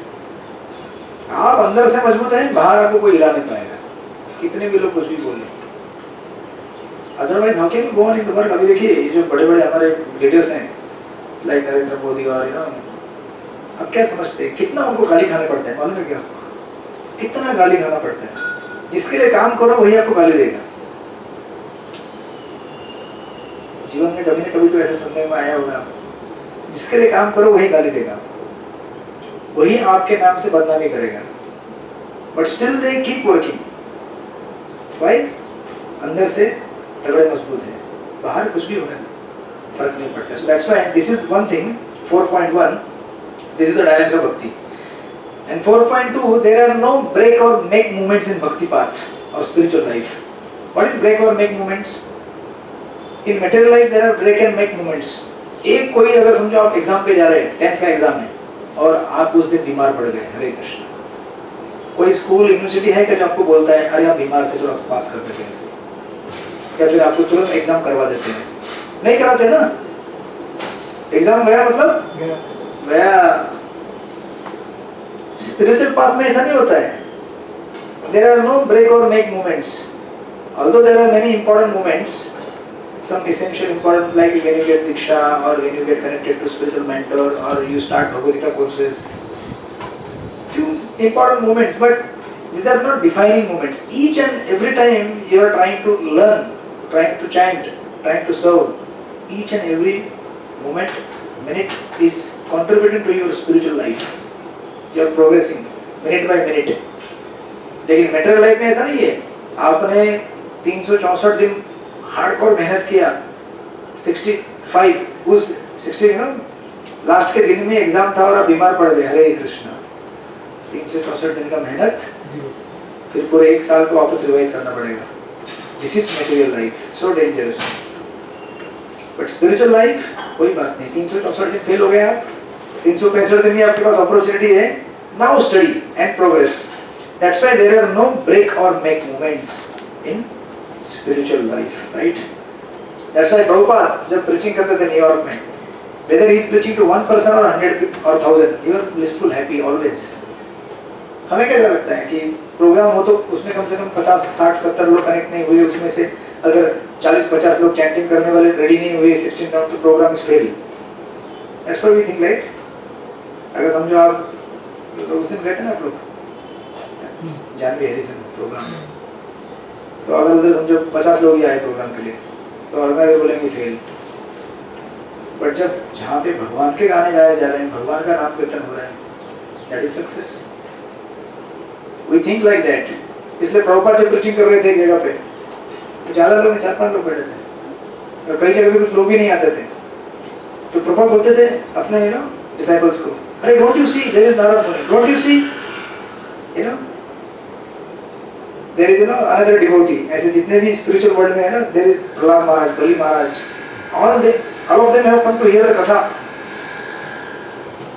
आप अंदर से मजबूत हैं, बाहर आपको कोई हिला नहीं पाएगा, कितने भी लोग कुछ भी बोले। Otherwise how can you go on in the work? अभी देखिए ये जो बड़े बड़े हमारे लीडर्स हैं लाइक नरेंद्र मोदी और आप क्या समझते हैं कितना उनको गाली खाने पड़ता है, मालूम है क्या? कितना गाली खाना पड़ता है। जिसके लिए काम करो वही आपको गाली देगा। जीवन में कभी न कभी तो ऐसा सुनने में आया होगा, जिसके लिए काम करो वही गाली देगा, वही आपके नाम से बदनामी करेगा, but still they keep working. भाई अंदर से तगड़े मजबूत है, बाहर कुछ भी होने फर्क नहीं पड़ता। So that's why this is one thing 4.1, this is the dynamics of bhakti. And 4.2, there are no break और make movements in bhakti path और spiritual life. What is break और make movements? In material life there are break and make movements. एक कोई अगर समझो आप exam पे जा रहे हैं, 10th का एग्जाम है और आप उस दिन बीमार पड़ गए, हरे कृष्ण, कोई स्कूल यूनिवर्सिटी है क्या जो आपको बोलता है अरे आप बीमार थे चलो आप पास कर देते हैं, या फिर आपको तुरंत एग्जाम करवा देते हैं? नहीं कराते ना। एग्जाम गया मतलब गया। स्पिरिचुअल पाथ में ऐसा नहीं होता है। देयर आर नो ब्रेक और make movements, although there are many important movements, some essential important, like when you get diksha or when you get connected to spiritual mentor or you start Bhagavad Gita courses, few important moments, but these are not defining moments. Each and every time you are trying to learn, trying to chant, trying to serve, each and every moment, minute is contributing to your spiritual life. You are progressing minute by minute. लेकिन material life में ऐसा नहीं है। आपने 364 दिन hardcore मेहनत किया, 65 उस 60 लास्ट के दिन में एग्जाम था और आप बीमार पड़ गए, हरे कृष्ण, 364 दिन का मेहनत जीरो, फिर पूरे एक साल को वापस रिवाइज करना पड़ेगा। This is material life, so dangerous. But spiritual life कोई बात नहीं, 364 दिन फेल हो गए आप, 365 दिन में आपके पास अपॉर्चुनिटी है, now study and progress. That's why there are no break और make movements in spiritual life, right? That's why Prabhupada जब preaching करते थे न्यूयॉर्क में, whether he is preaching to 1 person or 100 or 1000, he was blissful, happy always. हमें क्या लगता है कि प्रोग्राम हो तो उसमें कम से कम 50, 60, 70 लोग कनेक्ट नहीं हुए, उसमें से अगर 40-50 लोग चैंटिंग करने वाले रेडी नहीं हुए 16 राउंड, तो program is fail. That's what we think, right? अगर समझो आप उस दिन गए थे ना आप लोग जानवी हैरिसन प्रोग्राम, तो अगर उधर समझो 50 लोग ही आए प्रोग्राम के लिए, तो और मैं बोलेंगे फेल। बट जब जहाँ पे भगवान के गाने गाए जा रहे हैं, भगवान का नाम कीर्तन हो रहा है, that is success. We think like that. इसलिए प्रभुपाद जब प्रीचिंग कर रहे थे एक जगह पे, तो ज़्यादा लोग 4-5 लोग बैठे थे और कई जगह पे कुछ लोग भी नहीं आते थे। तो प्रभुपाद बोलते थे अपने डिसाइपल्स को, अरे don't you see there is Narad Muni, don't you see there is another devotee। ऐसे जितने भी spiritual world में है ना, there is Prahlad Maharaj, Bali Maharaj, all of them have come to hear the कथा।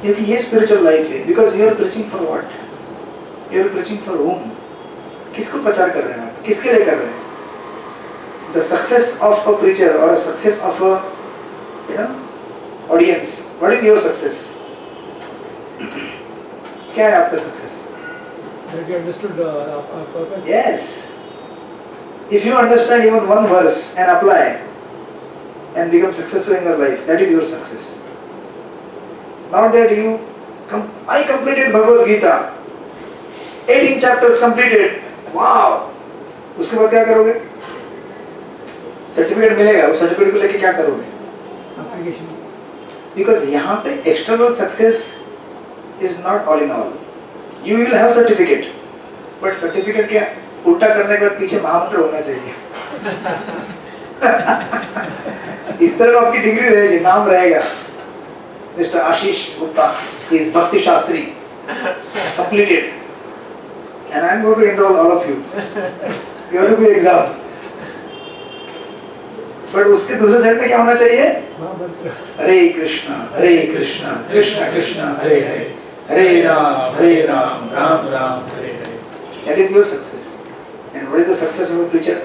क्योंकि ये spiritual life है, because you are preaching for what? You are preaching for whom? किसको प्रचार कर रहे हैं आप, किसके लिए कर रहे हैं? The success of a preacher or a success of a audience, what is your success? क्या है आपका success? That you understood our purpose. Yes. If you understand even one verse and apply and become successful in your life, that is your success. Not that I completed Bhagavad Gita, 18 chapters completed. Wow. उसके बाद क्या करोगे? Certificate मिलेगा, उस certificate को लेके क्या करोगे? Application. Because यहाँ पे external success is not all in all. You will have certificate, but certificate के उल्टा करने के बाद पीछे महामंत्र होना चाहिए. इस तरह आपकी डिग्री रहेगी, नाम रहेगा. Mr. Ashish Gupta is Bhakti Shastri, completed, and I am going to enroll all of you. You have to do exam. But उसके दूसरे साइड में क्या होना चाहिए? महामंत्र. हरे कृष्णा कृष्णा कृष्णा हरे हरे, हरे Ram Ram Ram Hare Hare. That is your success. And what is the success of a preacher?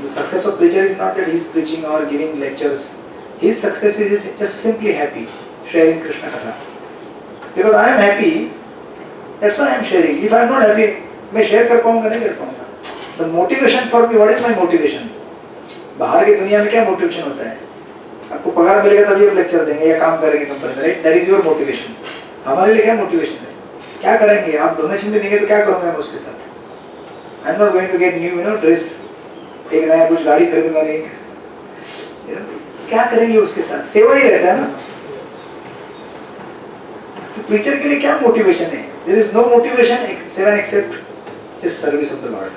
The success of preacher is not that he is preaching or giving lectures. His success is just simply happy, sharing Krishna Katha. Because I am happy, that's why I am sharing. If I am not happy, मैं share कर पाऊँगा नहीं कर पाऊँगा. The motivation for me, what is my motivation? बाहर की दुनिया में क्या मोटिवेशन होता है? आपको पगार मिलेगा तभी आप लेक्चर देंगे या काम करेंगे कंपनी में, right? That is your motivation. हमारे लिए क्या मोटिवेशन है? क्या करेंगे? आप डोनेशन भी देंगे तो क्या करूँगा मैं उसके साथ? I am not going to get new dress, एक नया कुछ गाड़ी खरीदूंगा नहीं. क्या करेंगे उसके साथ? सेवा ही रहता है ना. तो प्रीचर के लिए क्या मोटिवेशन है? There is no motivation except just service of the lord.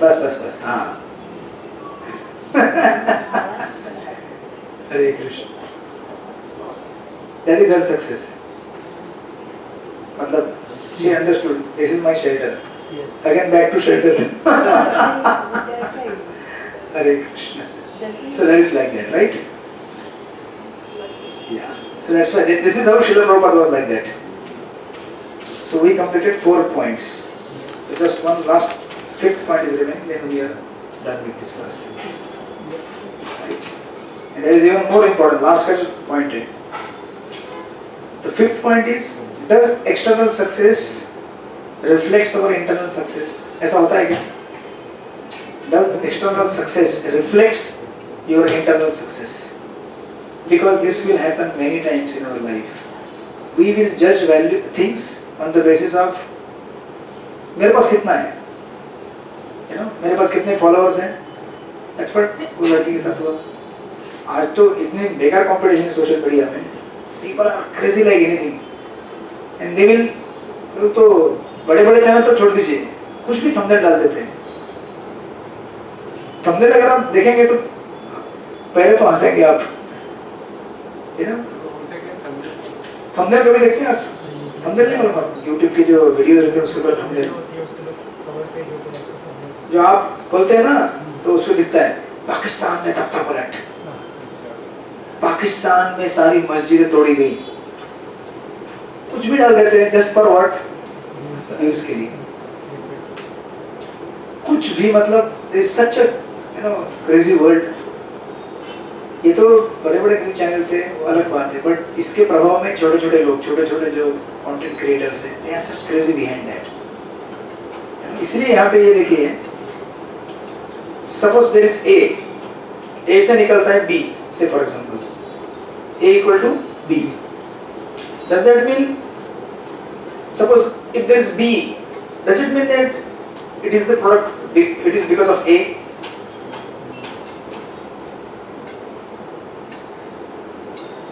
बस हाँ. हरे Krishna. That is her success. मतलब she understood this is my shelter. Yes. Again back to shelter. Hare Krishna. So that is like that, right? Yeah. So that's why this is how Srila Prabhupada was like that. So we completed 4 points. So just one last 5th point is remaining, then we are done with this class. Right? And there is even more important, last point. The 5th point is, does external success reflects our internal success? ऐसा होता है क्या? Does external success reflects your internal success? Because this will happen many times in our life. We will judge value things on the basis of मेरे पास कितना है, मेरे पास कितने followers हैं. That's what वो लड़की के साथ हुआ. आज तो इतने बेकार कंपटीशन है सोशल मीडिया में. People are crazy like anything, and they will. तो बड़े चैनल तो छोड़ दीजिए, कुछ भी थंबनेल डाल देते हैं. थंबनेल अगर आप देखेंगे तो पहले तो हंसेंगे आप. थंबनेल कभी देखते हैं आप? थंबनेल नहीं मालूम आप? YouTube की जो वीडियो रहते हैं उसके ऊपर थंबनेल जो आप खोलते हैं ना तो उसमें दिखता है पाकिस्तान में तख्ता पलट, पाकिस्तान में सारी मस्जिदें तोड़ी गई. कुछ भी डाल देते हैं जस्ट फॉर व्हाट? न्यूज के लिए. कुछ भी मतलब is such a crazy world. ये तो बड़े न्यूज चैनल से अलग बात है, बट इसके प्रभाव में छोटे लोग, छोटे जो कंटेंट क्रिएटर्स हैं, they are just crazy behind that. इसलिए यहाँ पे ये देखिए, सपोज देयर इज ए से निकलता है बी, से for example A equal to B. Does that mean, suppose if there is B, does it mean that it is the product, it is because of A?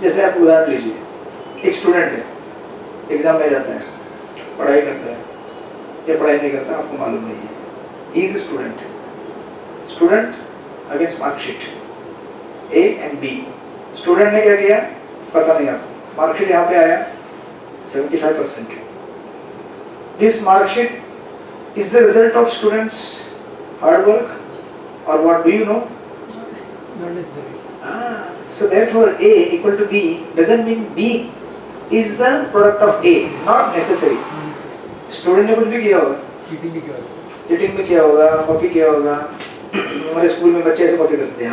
जैसे आप उदाहरण लीजिए, एक student है, एग्जाम में जाता है, पढ़ाई करता है या पढ़ाई नहीं करता आपको मालूम नहीं है. He is a student against marksheet A and B. Student ने क्या किया पता नहीं आपको, मार्कशीट यहाँ पे आया 75%. This marksheet is the result of students hard work और what do you know? Not necessary. So therefore A equal to B doesn't mean B is the product of A, not necessary. Student ने कुछ भी किया होगा, cheating भी किया होगा, copy किया होगा. हमारे स्कूल में बच्चे ऐसे कॉपी करते हैं.